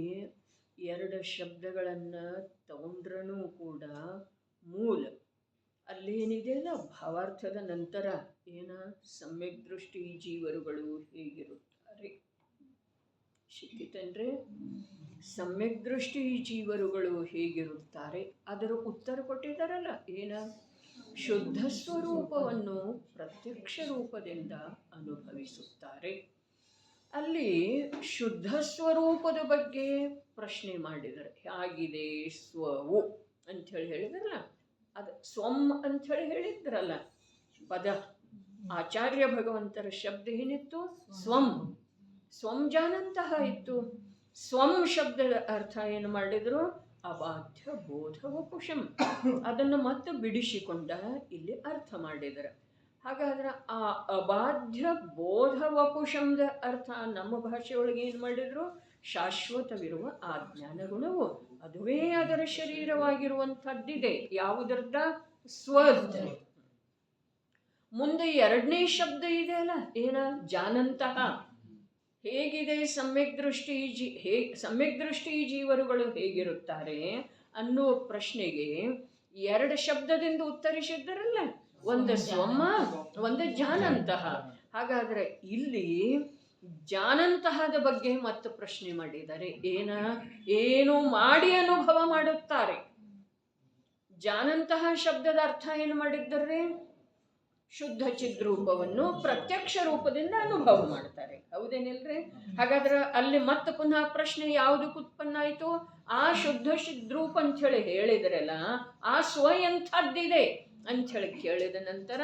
ಎರಡು ಶಬ್ದಗಳನ್ನು ತಗೊಂಡ್ರೂ ಕೂಡ ಮೂಲ ಅಲ್ಲೇನಿದೆಯಲ್ಲ ಭಾವಾರ್ಥದ ನಂತರ ಏನ ಸಮ್ಯಕ್ ದೃಷ್ಟಿ ಜೀವರುಗಳು ಹೇಗಿರುತ್ತಾರೆ ಸಿಕ್ಕಿತಂದ್ರೆ ಸಮ್ಯಕ್ ದೃಷ್ಟಿ ಜೀವರುಗಳು ಹೇಗಿರುತ್ತಾರೆ ಅದರ ಉತ್ತರ ಕೊಟ್ಟಿದ್ದಾರಲ್ಲ. ಏನ? ಶುದ್ಧ ಸ್ವರೂಪವನ್ನು ಪ್ರತ್ಯಕ್ಷ ರೂಪದಿಂದ ಅನುಭವಿಸುತ್ತಾರೆ. ಅಲ್ಲಿ ಶುದ್ಧ ಸ್ವರೂಪದ ಬಗ್ಗೆ ಪ್ರಶ್ನೆ ಮಾಡಿದರೆ ಹೇಗಿದೆ ಸ್ವವು ಅಂಥೇಳಿ ಹೇಳಿದ್ರಲ್ಲ, ಅದು ಸ್ವಂ ಅಂಥೇಳಿ ಹೇಳಿದ್ರಲ್ಲ ಪದ. ಆಚಾರ್ಯ ಭಗವಂತರ ಶಬ್ದ ಏನಿತ್ತು? ಸ್ವಂ. ಸ್ವಂ ಜಾನಂತಹ ಇತ್ತು. ಸ್ವಂ ಶಬ್ದದ ಅರ್ಥ ಏನು ಮಾಡಿದ್ರು? ಅಬಾಧ್ಯ ಬೋಧ ವಪುಷಂ. ಅದನ್ನು ಮತ್ತೆ ಬಿಡಿಸಿಕೊಂಡ ಇಲ್ಲಿ ಅರ್ಥ ಮಾಡಿದರು. ಹಾಗಾದ್ರೆ ಆ ಅಬಾಧ್ಯ ಬೋಧ ವಪುಷಂದ ಅರ್ಥ ನಮ್ಮ ಭಾಷೆಯೊಳಗೆ ಏನು ಮಾಡಿದ್ರು? ಶಾಶ್ವತವಿರುವ ಆ ಜ್ಞಾನ ಗುಣವು ಅದುವೇ ಅದರ ಶರೀರವಾಗಿರುವಂಥದ್ದಿದೆ. ಯಾವುದರ್ದ? ಸ್ವದ. ಮುಂದೆ ಎರಡನೇ ಶಬ್ದ ಇದೆ ಅಲ್ಲ, ಏನ? ಜಾನಂತಹ. ಹೇಗಿದೆ ಸಮ್ಯಕ್ ದೃಷ್ಟಿ ಸಮ್ಯಕ್ ದೃಷ್ಟಿ ಜೀವರುಗಳು ಹೇಗಿರುತ್ತಾರೆ ಅನ್ನುವ ಪ್ರಶ್ನೆಗೆ ಎರಡು ಶಬ್ದದಿಂದ ಉತ್ತರಿಸಿದ್ದರಲ್ಲ, ಒಂದು ಸ್ವಮ್ಮ, ಒಂದು ಜಾನಂತಹ. ಹಾಗಾದ್ರೆ ಇಲ್ಲಿ ಜಾನಂತಹದ ಬಗ್ಗೆ ಮತ್ತೆ ಪ್ರಶ್ನೆ ಮಾಡಿದ್ದಾರೆ. ಏನು ಮಾಡಿ ಅನುಭವ ಮಾಡುತ್ತಾರೆ. ಜಾನಂತಹ ಶಬ್ದದ ಅರ್ಥ ಏನು ಮಾಡಿದ್ದಾರೆ? ಶುದ್ಧ ಚಿದ್ರೂಪವನ್ನು ಪ್ರತ್ಯಕ್ಷ ರೂಪದಿಂದ ಅನುಭವ ಮಾಡ್ತಾರೆ. ಹೌದೇನಿಲ್ರಿ? ಹಾಗಾದ್ರೆ ಅಲ್ಲಿ ಮತ್ತೆ ಪುನಃ ಪ್ರಶ್ನೆ ಯಾವುದಕ್ಕೆ ಉತ್ಪನ್ನ ಆಯಿತು? ಆ ಶುದ್ಧ ಚಿದ್ರೂಪ ಅಂಥೇಳಿ ಹೇಳಿದ್ರಲ್ಲ, ಆ ಸ್ವ ಎಂಥದ್ದಿದೆ ಅಂಥೇಳಿ ಕೇಳಿದ ನಂತರ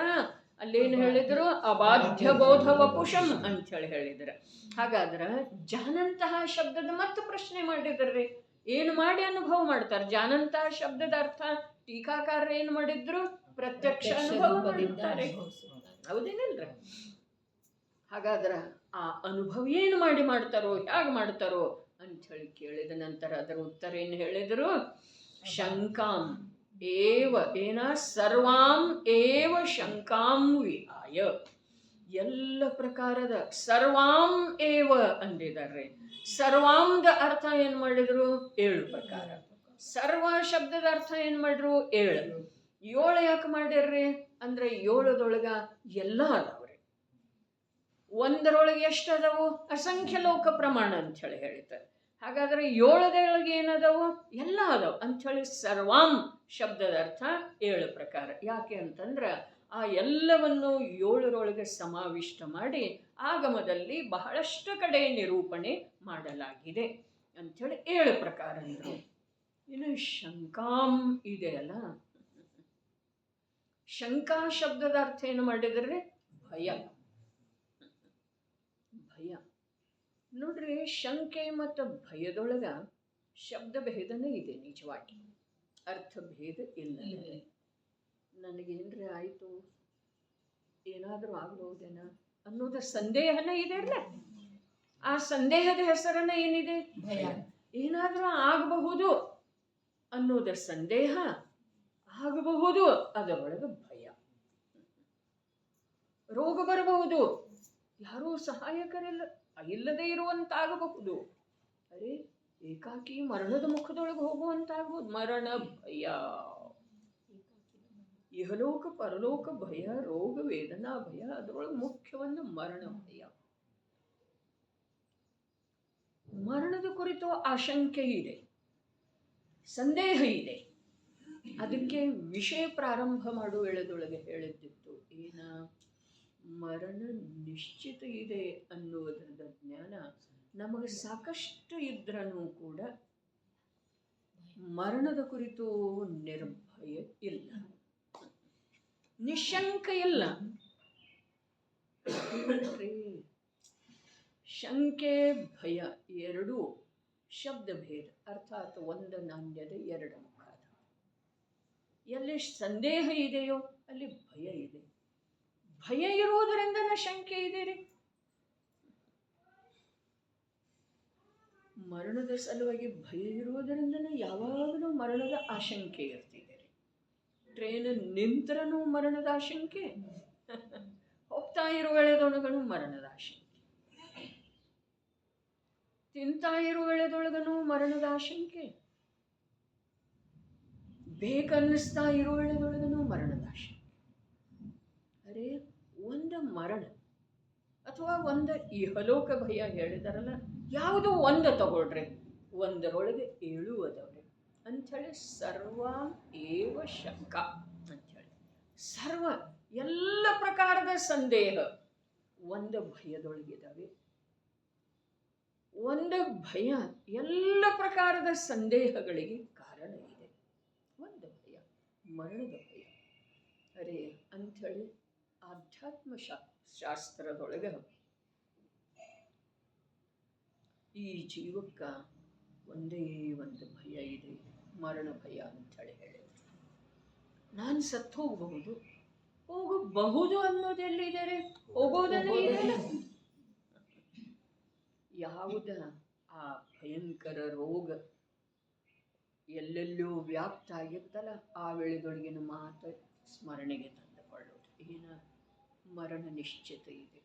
ಅಲ್ಲೇನು ಹೇಳಿದ್ರು? ಅಬಾಧ್ಯ ಬೋಧ ವಪುಷಂ ಅಂಥೇಳಿ ಹೇಳಿದ್ರು. ಹಾಗಾದ್ರೆ ಜಾನಂತಹ ಶಬ್ದದ ಮತ್ತೆ ಪ್ರಶ್ನೆ ಮಾಡಿದ್ರಿ. ಏನು ಮಾಡಿ ಅನುಭವ ಮಾಡ್ತಾರೆ? ಜಾನಂತಹ ಶಬ್ದದ ಅರ್ಥ ಟೀಕಾಕಾರರು ಏನು ಮಾಡಿದ್ರು? ಪ್ರತ್ಯಕ್ಷ ಅನುಭವ ಮಾಡಿದ್ದಾರೆ. ಹೌದೇನಿಲ್ರ? ಹಾಗಾದ್ರೆ ಆ ಅನುಭವ ಏನು ಮಾಡಿ ಮಾಡ್ತಾರೋ, ಹೇಗೆ ಮಾಡ್ತಾರೋ ಅಂಥೇಳಿ ಕೇಳಿದ ನಂತರ ಅದರ ಉತ್ತರ ಏನು ಹೇಳಿದರು? ಶಂಕಾಂ ಏವ ಏನ ಸರ್ವಾಂ ಏವ ಶಂಕಾಂ ವಿಹಾಯ. ಎಲ್ಲ ಪ್ರಕಾರದ ಸರ್ವಾಂ ಏವ ಅಂದಿದ್ದಾರೆ. ಸರ್ವಾಂದ ಅರ್ಥ ಏನು ಮಾಡಿದ್ರು? 7 ಪ್ರಕಾರ. ಸರ್ವ ಶಬ್ದದ ಅರ್ಥ ಏನು ಮಾಡ್ರು? 7. 7 ಯಾಕೆ ಮಾಡ್ಯಾರ್ರಿ ಅಂದ್ರೆ 7ದೊಳಗ ಎಲ್ಲ ಅದಾವ್ರಿ. 1ರೊಳಗೆ ಎಷ್ಟು ಅದಾವು? ಅಸಂಖ್ಯ ಲೋಕ ಪ್ರಮಾಣ ಅಂಥೇಳಿ ಹೇಳ್ತಾರೆ. ಹಾಗಾದ್ರೆ 7ದೊಳಗೆ ಏನದಾವು? ಎಲ್ಲ ಅದಾವು ಅಂಥೇಳಿ ಸರ್ವಾಂ ಶಬ್ದದ ಅರ್ಥ 7 ಪ್ರಕಾರ. ಯಾಕೆ ಅಂತಂದ್ರೆ ಆ ಎಲ್ಲವನ್ನು 7ರೊಳಗೆ ಸಮಾವಿಷ್ಟ ಮಾಡಿ ಆಗಮದಲ್ಲಿ ಬಹಳಷ್ಟು ಕಡೆ ನಿರೂಪಣೆ ಮಾಡಲಾಗಿದೆ ಅಂಥೇಳಿ 7 ಪ್ರಕಾರ ಅಂದರು. ಇನ್ನು ಶಂಕಾಂ ಇದೆಯಲ್ಲ, ಶಂಕಾ ಶಬ್ದದ ಅರ್ಥ ಏನು ಮಾಡಿದ್ರೆ? ಭಯ. ಭಯ ನೋಡ್ರಿ, ಶಂಕೆ ಮತ್ತು ಭಯದೊಳಗ ಶಬ್ದ ಭೇದನೇ ಇದೆ. ನಿಜವಾಗಿ ಅರ್ಥ ಭೇದ ಇಲ್ಲ. ನನಗೇನ್ರಿ ಆಯಿತು, ಏನಾದರೂ ಆಗಬಹುದೇನ ಅನ್ನೋದು ಸಂದೇಹನೇ ಇದೆ ಅಲ್ಲ. ಆ ಸಂದೇಹದ ಹೆಸರನ್ನ ಏನಿದೆ? ಭಯ. ಏನಾದರೂ ಆಗಬಹುದು ಅನ್ನೋದರ ಸಂದೇಹ, ಆಗಬಹುದು ಅದರೊಳಗೆ ಭಯ. ರೋಗ ಬರಬಹುದು, ಯಾರೂ ಸಹಾಯಕರಿಲ್ಲ, ಇಲ್ಲದೆ ಇರುವಂತಾಗಬಹುದು. ಅರೆ ಏಕಾಕಿ ಮರಣದ ಮುಖದೊಳಗೆ ಹೋಗುವಂತಾಗಬಹುದು. ಮರಣ ಭಯ, ಇಹಲೋಕ ಪರಲೋಕ ಭಯ, ರೋಗ ವೇದನಾ ಭಯ, ಅದರೊಳಗೆ ಮುಖ್ಯವನ್ನು ಮರಣ ಭಯ. ಮರಣದ ಕುರಿತು ಆಶಂಕೆ ಇದೆ, ಸಂದೇಹ ಇದೆ. ಅದಕ್ಕೆ ವಿಷಯ ಪ್ರಾರಂಭ ಮಾಡುವ ವೇಳೆದೊಳಗೆ ಹೇಳಿದ್ದಿತ್ತು ಏನ? ಮರಣ ನಿಶ್ಚಿತ ಇದೆ ಅನ್ನುವುದರ ಜ್ಞಾನ ನಮಗೆ ಸಾಕಷ್ಟು ಇದ್ರೂ ಕೂಡ ಮರಣದ ಕುರಿತು ನಿರ್ಭಯ ಇಲ್ಲ, ನಿಶಂಕ ಇಲ್ಲ. ಶಂಕೆ ಭಯ ಎರಡೂ ಶಬ್ದ ಭೇದ, ಅರ್ಥಾತ್ ಒಂದು ನಾಣ್ಯದ 2 ಮುಖ. ಎಲ್ಲಿ ಸಂದೇಹ ಇದೆಯೋ ಅಲ್ಲಿ ಭಯ ಇದೆ. ಭಯ ಇರುವುದರಿಂದ ಶಂಕೆ ಇದೆ ರೀ. ಮರಣದ ಸಲುವಾಗಿ ಭಯ ಇರುವುದರಿಂದನೇ ಯಾವಾಗಲೂ ಮರಣದ ಆಶಂಕೆ ಇರ್ತಿದೆ. ಟ್ರೈನ್ ನಿಂತರೂ ಮರಣದ ಆಶಂಕೆ, ಹೋಗ್ತಾ ಇರುವ ವೇಳೆದೊಳಗನು ಮರಣದ ಆಶಂಕೆ, ತಿಂತಾ ಇರುವ ವೇಳೆದೊಳಗನು ಮರಣದ ಆಶಂಕೆ, ಬೇಕನ್ನಿಸ್ತಾ ಇರುವ ವೇಳೆದೊಳಗನು ಮರಣದ ಆಶಂಕೆ. ಅರೆ ಒಂದು ಮರಣ ಅಥವಾ ಒಂದು ಇಹಲೋಕ ಭಯ ಹೇಳಿದಾರಲ್ಲ, ಯಾವುದೋ ಒಂದು ತಗೊಳ್ರಿ, ಒಂದರೊಳಗೆ 7 ಅದಾವ್ರಿ ಅಂಥೇಳಿ ಸರ್ವಾಂ ಏವ ಶಂಕ ಅಂಥೇಳಿ. ಸರ್ವ ಎಲ್ಲ ಪ್ರಕಾರದ ಸಂದೇಹ ಒಂದು ಭಯದೊಳಗಿದ್ದಾವೆ. ಒಂದು ಭಯ ಎಲ್ಲ ಪ್ರಕಾರದ ಸಂದೇಹಗಳಿಗೆ ಕಾರಣ ಇದೆ. ಒಂದು ಭಯ, ಮರಣದ ಭಯ. ಅರೆ ಅಂಥೇಳಿ ಆಧ್ಯಾತ್ಮ ಶಾಸ್ತ್ರದೊಳಗೆ ಈ ಜೀವಕ್ಕ ಒಂದೇ ಒಂದು ಭಯ ಇದೆ, ಮರಣ ಭಯ ಅಂಥೇಳಿ ಹೇಳಿದ್ರು. ನಾನು ಸತ್ತು ಹೋಗಬಹುದು ಅನ್ನೋದೆಲ್ಲಿದ್ದಾರೆ? ಹೋಗೋದನ್ನೇ ಇದೆ. ಯಾವುದ ಆ ಭಯಂಕರ ರೋಗ ಎಲ್ಲೆಲ್ಲೂ ವ್ಯಾಪ್ತ ಆಗಿತ್ತಲ್ಲ, ಆ ವೇಳೆದೊಳಗಿನ ಮಾತು ಸ್ಮರಣೆಗೆ ತಂದುಕೊಳ್ಳೋದು. ಏನ ಮರಣ ನಿಶ್ಚಿತ ಇದೆ.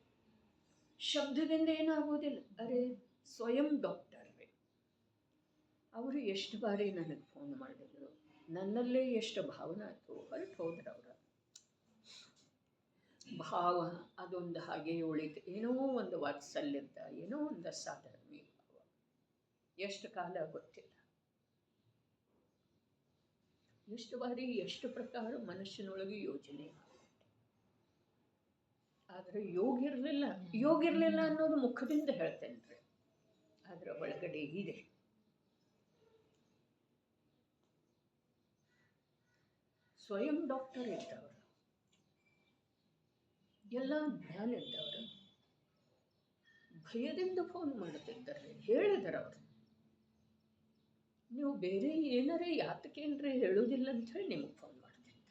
ಶಬ್ದದಿಂದ ಏನಾಗೋದಿಲ್ಲ. ಅರೆ ಸ್ವಯಂ ಡಾಕ್ಟರ್ವೇ ಅವರು ಎಷ್ಟು ಬಾರಿ ನನಗೆ ಫೋನ್ ಮಾಡಿದ್ರು, ನನ್ನಲ್ಲೇ ಎಷ್ಟು ಭಾವನೆ ಆಯಿತು. ಹೊರಟು ಹೋದ್ರೆ ಅವರ ಭಾವ ಅದೊಂದು ಹಾಗೆ ಉಳಿತು. ಏನೋ ಒಂದು ವಾತ್ಸಲ್ಯದ, ಏನೋ ಒಂದು ಸಾಧರ್ಮಿ ಭಾವ. ಎಷ್ಟು ಕಾಲ ಗೊತ್ತಿಲ್ಲ. ಎಷ್ಟು ಬಾರಿ ಎಷ್ಟು ಪ್ರಕಾರ ಮನುಷ್ಯನೊಳಗೆ ಯೋಚನೆ ಆಗುತ್ತೆ. ಆದರೆ ಯೋಗ ಇರಲಿಲ್ಲ ಅನ್ನೋದು ಮುಖದಿಂದ ಹೇಳ್ತೇನೆ ರೀ, ಅದರ ಒಳಗಡೆ ಇದೆ. ಸ್ವಯಂ ಡಾಕ್ಟರ್ ಇದ್ದವರು, ಎಲ್ಲ ಜ್ಞಾನ ಇದ್ದವರು ಭಯದಿಂದ ಫೋನ್ ಮಾಡುತ್ತಿದ್ದಾರೆ. ಹೇಳಿದಾರೆ ಅವರು, ನೀವು ಬೇರೆ ಏನಾರೇ ಯಾತಕೇನ್ರಿ ಹೇಳೋದಿಲ್ಲ ಅಂತ ಹೇಳಿ ನಿಮಗೆ ಫೋನ್ ಮಾಡ್ತಿದ್ರಿ.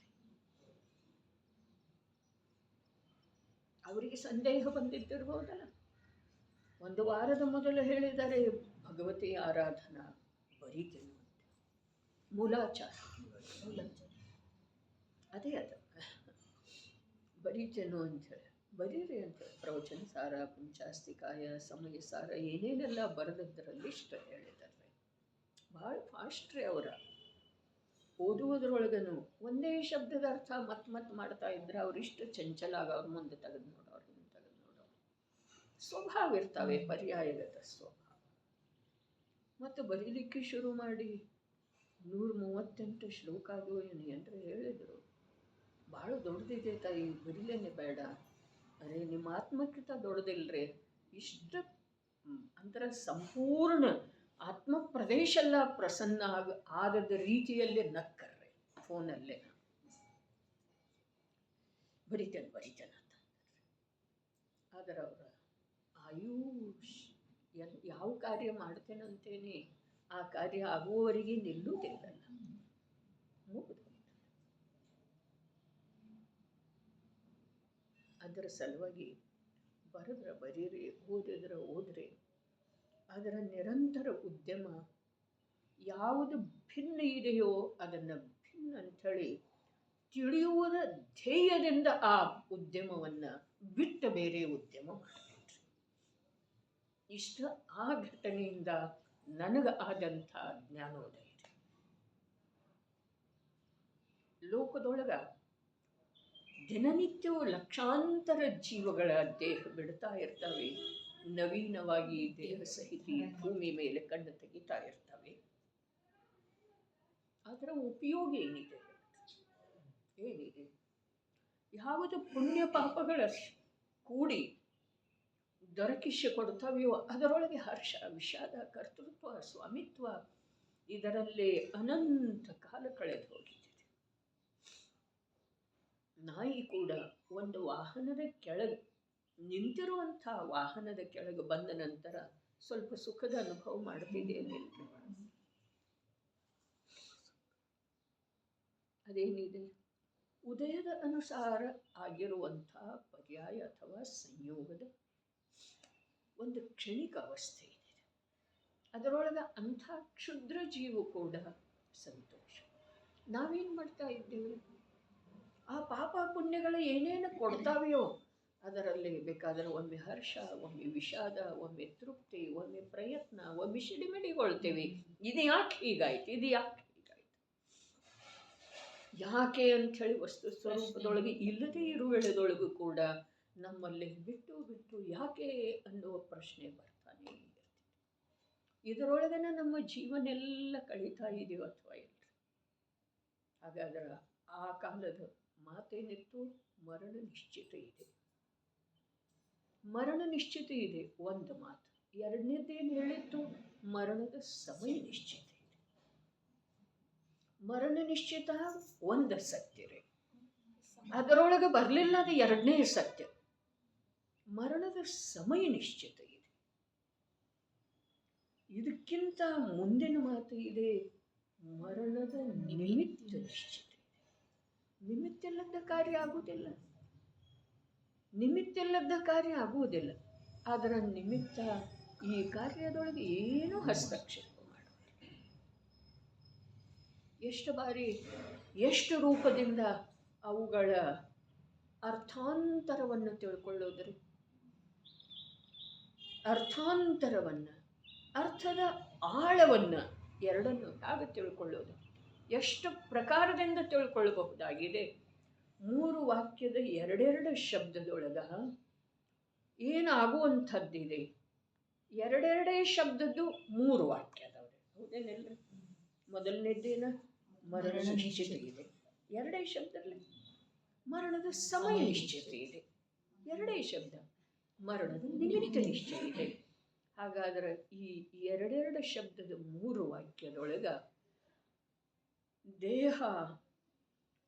ಅವರಿಗೆ ಸಂದೇಹ ಬಂದಿದ್ದಿರ್ಬೋದಲ್ಲ. ಒಂದು ವಾರದ ಮೊದಲು ಹೇಳಿದ್ದಾರೆ, ಭಗವತಿ ಆರಾಧನಾ ಬರೀತೇನೆ ಅಂತ. ಮೂಲಾಚಾರ ಅದೇ ಅದು ಬರೀತೇನು ಅಂಥೇಳಿ. ಬರೀರಿ ಅಂತೇಳಿ ಪ್ರವಚನ ಸಾರ, ಪಂಚಾಸ್ತಿಕಾಯ, ಸಮಯ ಸಾರ ಏನೇನೆಲ್ಲ ಬರೆದದ್ರಲ್ಲಿ ಇಷ್ಟ ಹೇಳಿದ್ದಾರೆ. ಭಾಳ ಫಾಸ್ಟ್ ರೀ ಅವರ ಓದುವುದ್ರೊಳಗನು. ಒಂದೇ ಶಬ್ದದ ಅರ್ಥ ಮತ್ತೆ ಮಾಡ್ತಾ ಇದ್ರೆ ಅವರಿಷ್ಟು ಚಂಚಲ ಆಗೋರು. ಮುಂದೆ ತೆಗೆದು ನೋಡೋರು, ಹಿಂದೆ ತೆಗೆದು ನೋಡೋರು. ಸ್ವಭಾವ ಇರ್ತಾವೆ, ಪರ್ಯಾಯಗತ ಸ್ವಭಾವ. ಮತ್ತು ಬರೀಲಿಕ್ಕೆ ಶುರು ಮಾಡಿ 138 ಶ್ಲೋಕ ಅದು ಏನ್ರಿ ಹೇಳಿದರು. ಭಾಳ ದೊಡ್ಡದಿದೆ ತಾಯಿ, ಬರೀಲೇನೆ ಬೇಡ. ಅರೆ ನಿಮ್ಮ ಆತ್ಮಕ್ಕಿಂತ ದೊಡ್ಡದಿಲ್ರಿ. ಇಷ್ಟು ಅಂತರ ಸಂಪೂರ್ಣ ಆತ್ಮ ಪ್ರದೇಶ ಎಲ್ಲ ಪ್ರಸನ್ನ ಆದದ ರೀತಿಯಲ್ಲೇ ನಕ್ಕರ್ರಿ ಫೋನಲ್ಲೇ. ಬರಿತೇನೆ ಅಂತ. ಆದರೆ ಅವರ ಆಯುಷ್ ಯಾವ ಕಾರ್ಯ ಮಾಡ್ತೇನಂತೇನೆ ಆ ಕಾರ್ಯ ಆಗುವವರೆಗೆ ನಿಲ್ಲುವುದಿಲ್ಲಲ್ಲ, ಮುಗಿದು. ಅದರ ಸಲುವಾಗಿ ಬರೀರಿ, ಓದ್ರಿ. ಅದರ ನಿರಂತರ ಉದ್ಯಮ ಯಾವುದು ಭಿನ್ನ ಇದೆಯೋ ಅದನ್ನು ಭಿನ್ನ ಅಂಥೇಳಿ ತಿಳಿಯುವುದ ಧ್ಯೇಯದಿಂದ ಆ ಉದ್ಯಮವನ್ನು ಬಿಟ್ಟು ಬೇರೆ ಉದ್ಯಮ ಮಾಡಬೇಡ್ರಿ. ಇಷ್ಟ ಆ ಘಟನೆಯಿಂದ ನನಗೆ ಆದಂಥ ಜ್ಞಾನೋದಯ. ಲೋಕದೊಳಗ ದಿನನಿತ್ಯವೂ ಲಕ್ಷಾಂತರ ಜೀವಗಳ ದೇಹ ಬಿಡ್ತಾ ಇರ್ತವೆ. ನವೀನವಾಗಿ ದೇಹ ಸಹಿತ ಭೂಮಿ ಮೇಲೆ ಕಣ್ಣು ತೆಗಿತಾ ಇರ್ತವೆ. ಅದರ ಉಪಯೋಗ ಏನಿದೆ? ಯಾವುದು ಪುಣ್ಯ ಪಾಪಗಳ ಕೂಡಿ ದೊರಕಿಸಿ ಕೊಡ್ತಾವೆಯೋ ಅದರೊಳಗೆ ಹರ್ಷ, ವಿಷಾದ, ಕರ್ತೃತ್ವ, ಸ್ವಾಮಿತ್ವ ಇದರಲ್ಲೇ ಅನಂತ ಕಾಲ ಕಳೆದು ಹೋಗಿದೆ. ನಾಯಿ ಕೂಡ ಒಂದು ವಾಹನದ ಕೆಳಗೆ ನಿಂತಿರುವಂಥ ವಾಹನದ ಕೆಳಗೆ ಬಂದ ನಂತರ ಸ್ವಲ್ಪ ಸುಖದ ಅನುಭವ ಮಾಡ್ತಿದೆ. ಅದೇನಿದೆ? ಉದಯದ ಅನುಸಾರ ಆಗಿರುವಂಥ ಪರ್ಯಾಯ ಅಥವಾ ಸಂಯೋಗದ ಒಂದು ಕ್ಷಣಿಕ ಅವಸ್ಥೆ ಇದೆ. ಅದರೊಳಗೆ ಅಂಥ ಕ್ಷುದ್ರ ಜೀವ ಕೂಡ ಸಂತೋಷ. ನಾವೇನು ಮಾಡ್ತಾ ಇದ್ದೇವೆ? ಆ ಪಾಪ ಪುಣ್ಯಗಳು ಏನೇನು ಕೊಡ್ತಾವೆಯೋ ಅದರಲ್ಲಿ ಬೇಕಾದರೆ ಒಮ್ಮೆ ಹರ್ಷ, ಒಮ್ಮೆ ವಿಷಾದ, ಒಮ್ಮೆ ತೃಪ್ತಿ, ಒಮ್ಮೆ ಪ್ರಯತ್ನ, ಒಮ್ಮೆ ಸಿಡಿಮಿಡಿಗೊಳ್ತೇವೆ. ಇದು ಯಾಕೆ ಹೀಗಾಯ್ತು, ಇದು ಯಾಕೆ ಹೀಗಾಯ್ತು, ಯಾಕೆ ಅಂಥೇಳಿ ವಸ್ತು ಸ್ವರೂಪದೊಳಗೆ ಇಲ್ಲದೇ ಇರುವೆಳೆದೊಳಗೂ ಕೂಡ ನಮ್ಮಲ್ಲಿ ಬಿಟ್ಟು ಯಾಕೆ ಅನ್ನುವ ಪ್ರಶ್ನೆ ಬರ್ತಾನೆ ಇರ್ತದೆ. ಇದರೊಳಗನ ನಮ್ಮ ಜೀವನೆಲ್ಲ ಕಳೀತಾ ಇದೆಯೋ ಅಥವಾ ಇಲ್ಲ. ಹಾಗಾದ್ರೆ ಆ ಕಾಲದ ಮಾತೇನಿತ್ತು, ಮರಣ ನಿಶ್ಚಿತ ಇದೆ. ಮರಣ ನಿಶ್ಚಿತ ಇದೆ ಒಂದು ಮಾತು. ಎರಡನೇದೇನು ಹೇಳಿತ್ತು, ಮರಣದ ಸಮಯ ನಿಶ್ಚಿತ ಇದೆ. ಮರಣ ನಿಶ್ಚಿತ ಒಂದು ಸತ್ಯ ರೀ, ಅದರೊಳಗೆ ಬರಲಿಲ್ಲ, ಅದು ಎರಡನೇ ಸತ್ಯ. ಮರಣದ ಸಮಯ ನಿಶ್ಚಿತ ಇದೆ. ಇದಕ್ಕಿಂತ ಮುಂದಿನ ಮಾತು ಇದೆ, ಮರಣದ ನಿಮಿತ್ತ ನಿಶ್ಚಿತ ಇದೆ. ನಿಮಿತ್ತ ಇಲ್ಲದ ಕಾರ್ಯ ಆಗುವುದಿಲ್ಲ, ನಿಮಿತ್ತ ಇಲ್ಲದ ಕಾರ್ಯ ಆಗುವುದಿಲ್ಲ. ಅದರ ನಿಮಿತ್ತ ಈ ಕಾರ್ಯದೊಳಗೆ ಏನೂ ಹಸ್ತಕ್ಷೇಪ ಮಾಡುವುದಿಲ್ಲ. ಎಷ್ಟು ಬಾರಿ ಎಷ್ಟು ರೂಪದಿಂದ ಅವುಗಳ ಅರ್ಥಾಂತರವನ್ನು ತಿಳ್ಕೊಳ್ಳೋದ್ರಿ. ಅರ್ಥಾಂತರವನ್ನು, ಅರ್ಥದ ಆಳವನ್ನು ಎರಡನ್ನು ಹೇಗೆ ತಿಳ್ಕೊಳ್ಳೋದು, ಎಷ್ಟು ಪ್ರಕಾರದಿಂದ ತಿಳ್ಕೊಳ್ಳಬಹುದಾಗಿದೆ. 3 ವಾಕ್ಯದ ಎರಡೆರಡು ಶಬ್ದದೊಳಗ ಏನಾಗುವಂಥದ್ದಿದೆ. ಎರಡೆರಡೇ ಶಬ್ದದ್ದು 3 ವಾಕ್ಯ ಅದಾವ್ರಿ, ಹೌದೇನಿಲ್ಲ? ಮೊದಲನೇದ್ದೇನ ಮರಣ ನಿಶ್ಚಿತ ಇದೆ, ಎರಡೇ ಶಬ್ದದಲ್ಲಿ. ಮರಣದ ಸಮಯ ನಿಶ್ಚಿತ ಇದೆ, ಎರಡೇ ಶಬ್ದ. ಮರಣದ ನಿಮಿತ್ತ ನಿಶ್ಚಯ ಇದೆ. ಹಾಗಾದರೆ ಈ ಎರಡೆರಡು ಶಬ್ದದ 3 ವಾಕ್ಯದೊಳಗ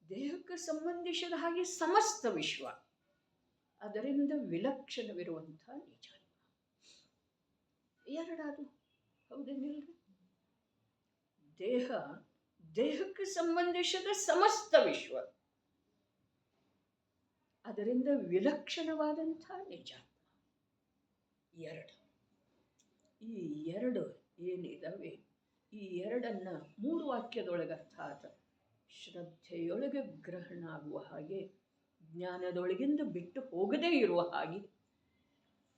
ದೇಹಕ್ಕೆ ಸಂಬಂಧಿಸಿದ ಹಾಗೆ ಸಮಸ್ತ ವಿಶ್ವ, ಅದರಿಂದ ವಿಲಕ್ಷಣವಿರುವಂಥ ನಿಜ ಎರಡಾದು, ಹೌದೇನಿಲ್ರಿ? ದೇಹಕ್ಕೆ ಸಂಬಂಧಿಸಿದ ಸಮಸ್ತ ವಿಶ್ವ, ಅದರಿಂದ ವಿಲಕ್ಷಣವಾದಂಥ ನಿಜ ಎರಡು. ಈ ಎರಡು ಏನಿದಾವೆ, ಈ ಎರಡನ್ನ 3 ವಾಕ್ಯದೊಳಗೆ ಅರ್ಥಾತ್ ಶ್ರದ್ಧೆಯೊಳಗೆ ಗ್ರಹಣ ಆಗುವ ಹಾಗೆ, ಜ್ಞಾನದೊಳಗಿಂದ ಬಿಟ್ಟು ಹೋಗದೇ ಇರುವ ಹಾಗೆ,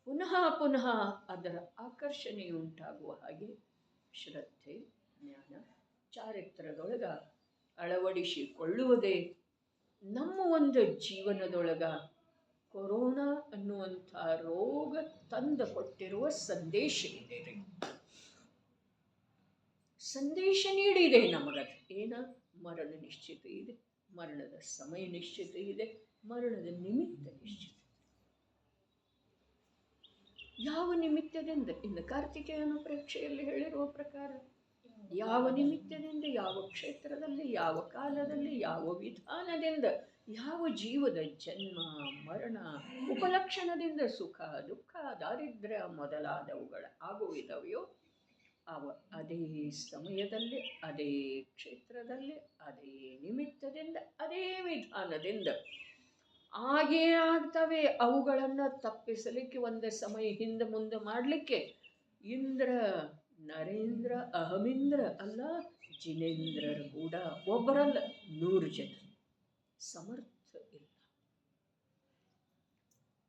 ಪುನಃ ಪುನಃ ಅದರ ಆಕರ್ಷಣೆಯುಂಟಾಗುವ ಹಾಗೆ ಶ್ರದ್ಧೆ, ಜ್ಞಾನ, ಚಾರಿತ್ರದೊಳಗ ಅಳವಡಿಸಿಕೊಳ್ಳುವುದೇ ನಮ್ಮ ಒಂದು ಜೀವನದೊಳಗ ಕೊರೋನಾ ಅನ್ನುವಂಥ ರೋಗ ತಂದು ಕೊಟ್ಟಿರುವ ಸಂದೇಶ ಇದೆ ರೀ. ಸಂದೇಶ ನೀಡಿದೆ ನಮಗದು. ಏನ? ಮರಣ ನಿಶ್ಚಿತ ಇದೆ, ಮರಣದ ಸಮಯ ನಿಶ್ಚಿತ ಇದೆ, ಮರಣದ ನಿಮಿತ್ತ ನಿಶ್ಚಿತ. ಯಾವ ನಿಮಿತ್ತದಿಂದ? ಇನ್ನು ಕಾರ್ತಿಕೇಯನ ಪ್ರೇಕ್ಷೆಯಲ್ಲಿ ಹೇಳಿರುವ ಪ್ರಕಾರ ಯಾವ ನಿಮಿತ್ತದಿಂದ, ಯಾವ ಕ್ಷೇತ್ರದಲ್ಲಿ, ಯಾವ ಕಾಲದಲ್ಲಿ, ಯಾವ ವಿಧಾನದಿಂದ, ಯಾವ ಜೀವದ ಜನ್ಮ ಮರಣ ಉಪಲಕ್ಷಣದಿಂದ ಸುಖ ದುಃಖ ದಾರಿದ್ರ್ಯ ಮೊದಲಾದವುಗಳ ಆಗುವಿದವೆಯೋ ಅದೇ ಸಮಯದಲ್ಲಿ, ಅದೇ ಕ್ಷೇತ್ರದಲ್ಲಿ, ಅದೇ ನಿಮಿತ್ತದಿಂದ, ಅದೇ ವಿಧಾನದಿಂದ ಆಗೇ ಆಗ್ತವೆ. ಅವುಗಳನ್ನು ತಪ್ಪಿಸಲಿಕ್ಕೆ ಒಂದು ಸಮಯ ಹಿಂದೆ ಮುಂದೆ ಮಾಡಲಿಕ್ಕೆ ಇಂದ್ರ, ನರೇಂದ್ರ, ಅಹಮಿಂದ್ರ ಅಲ್ಲ, ಜಿನೇಂದ್ರರು ಕೂಡ ಒಬ್ಬರಲ್ಲ 100 ಜನ ಸಮರ್ಥ ಇಲ್ಲ.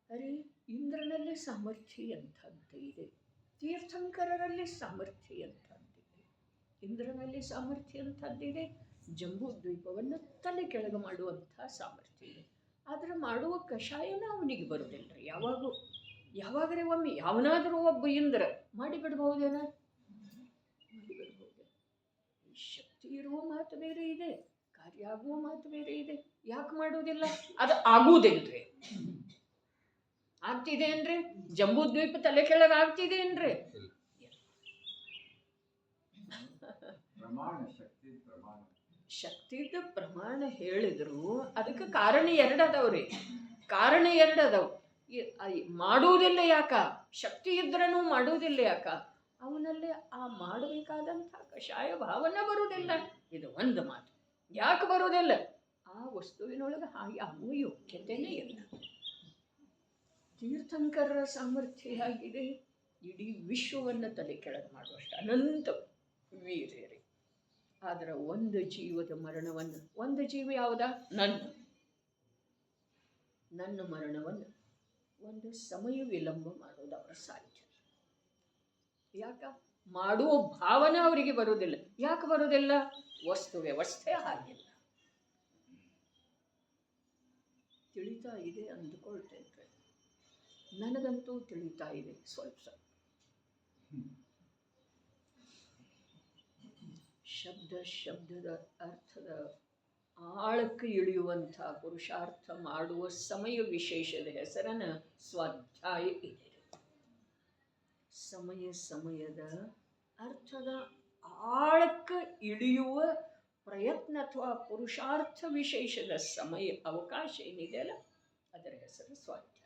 ಅರೆ, ಇಂದ್ರನಲ್ಲಿ ಸಾಮರ್ಥ್ಯ ಎಂಥದ್ದು ಇದೆ, ತೀರ್ಥಂಕರರಲ್ಲಿ ಸಾಮರ್ಥ್ಯ ಎಂಥದ್ದಿದೆ, ಇಂದ್ರನಲ್ಲಿ ಸಾಮರ್ಥ್ಯ ಎಂಥದ್ದಿದೆ, ಜಂಬೂ ದ್ವೀಪವನ್ನು ತಲೆ ಕೆಳಗೆ ಮಾಡುವಂಥ ಸಾಮರ್ಥ್ಯ ಇದೆ. ಆದರೆ ಮಾಡುವ ಕಷಾಯನ ಅವನಿಗೆ ಬರೋದಿಲ್ಲ. ಯಾವಾಗಲೇ ಒಮ್ಮೆ ಯಾವನಾದರೂ ಒಬ್ಬ ಇಂದ್ರ ಮಾಡಿಬಿಡ್ಬಹುದೇನ? ಮಾಡಿಬಿಡ್ಬಹುದೇ? ಶಕ್ತಿ ಇರುವ ಮಾತು ಬೇರೆ ಇದೆ, ಕಾರ್ಯ ಆಗುವ ಮಾತು ಬೇರೆ ಇದೆ. ಯಾಕೆ ಮಾಡುವುದಿಲ್ಲ? ಅದು ಆಗುವುದಿಲ್ರಿ. ಆಗ್ತಿದೆ ಏನ್ರಿ? ಜಂಬೂ ದ್ವೀಪ ತಲೆ ಕೆಳಗೆ ಆಗ್ತಿದೆ ಏನ್ರಿ? ಶಕ್ತಿದ ಪ್ರಮಾಣ ಹೇಳಿದ್ರು ಅದಕ್ಕೆ ಕಾರಣ 2 ಅದಾವ್ರಿ. ಕಾರಣ 2 ಅದಾವ್. ಮಾಡುವುದಿಲ್ಲ ಯಾಕ? ಶಕ್ತಿ ಇದ್ರೂ ಮಾಡುವುದಿಲ್ಲ ಯಾಕ? ಅವನಲ್ಲಿ ಆ ಮಾಡಬೇಕಾದಂಥ ಕಷಾಯ ಭಾವನೆ ಬರುವುದಿಲ್ಲ. ಇದು ಒಂದು ಮಾತು. ಯಾಕೆ ಬರುವುದಿಲ್ಲ? ಆ ವಸ್ತುವಿನೊಳಗೆ ಹಾಗೆ ಆಗುವ ಯೋಗ್ಯತೆಯೇ ಇಲ್ಲ. ತೀರ್ಥಂಕರರ ಸಾಮರ್ಥ್ಯ ಆಗಿದೆ, ಇಡೀ ವಿಶ್ವವನ್ನು ತಲೆ ಕೆಳಗೆ ಮಾಡುವಷ್ಟು ಅನಂತ ವೀರ್ಯರಿ. ಆದರೆ ಒಂದು ಜೀವದ ಮರಣವನ್ನು, ಒಂದು ಜೀವ ಯಾವುದ? ನನ್ನ ಮರಣವನ್ನು ಒಂದು ಸಮಯ ವಿಳಂಬ ಮಾಡೋದು ಅವರ ಸಾಧ್ಯ. ಯಾಕ? ಮಾಡುವ ಭಾವನೆ ಅವರಿಗೆ ಬರುವುದಿಲ್ಲ. ಯಾಕೆ ಬರುವುದಿಲ್ಲ? ವಸ್ತು ವ್ಯವಸ್ಥೆ ಆಗಿಲ್ಲ. ತಿಳಿತಾ ಇದೆ ಅಂದುಕೊಳ್ತೇನೆ. ನನಗಂತೂ ತಿಳಿತಾ ಇದೆ ಸ್ವಲ್ಪ. ಶಬ್ದದ ಅರ್ಥದ ಆಳಕ್ಕೆ ಇಳಿಯುವಂಥ ಪುರುಷಾರ್ಥ ಮಾಡುವ ಸಮಯ ವಿಶೇಷದ ಹೆಸರನ್ನು ಸ್ವಾಧ್ಯಾಯ ಇದೆ. ಸಮಯದ ಅರ್ಥದ ಆಳಕ್ಕೆ ಇಳಿಯುವ ಪ್ರಯತ್ನ ಅಥವಾ ಪುರುಷಾರ್ಥ ವಿಶೇಷದ ಸಮಯ ಅವಕಾಶ ಏನಿದೆಯಲ್ಲ ಅದರ ಹೆಸರು ಸ್ವಾಧ್ಯಾಯ.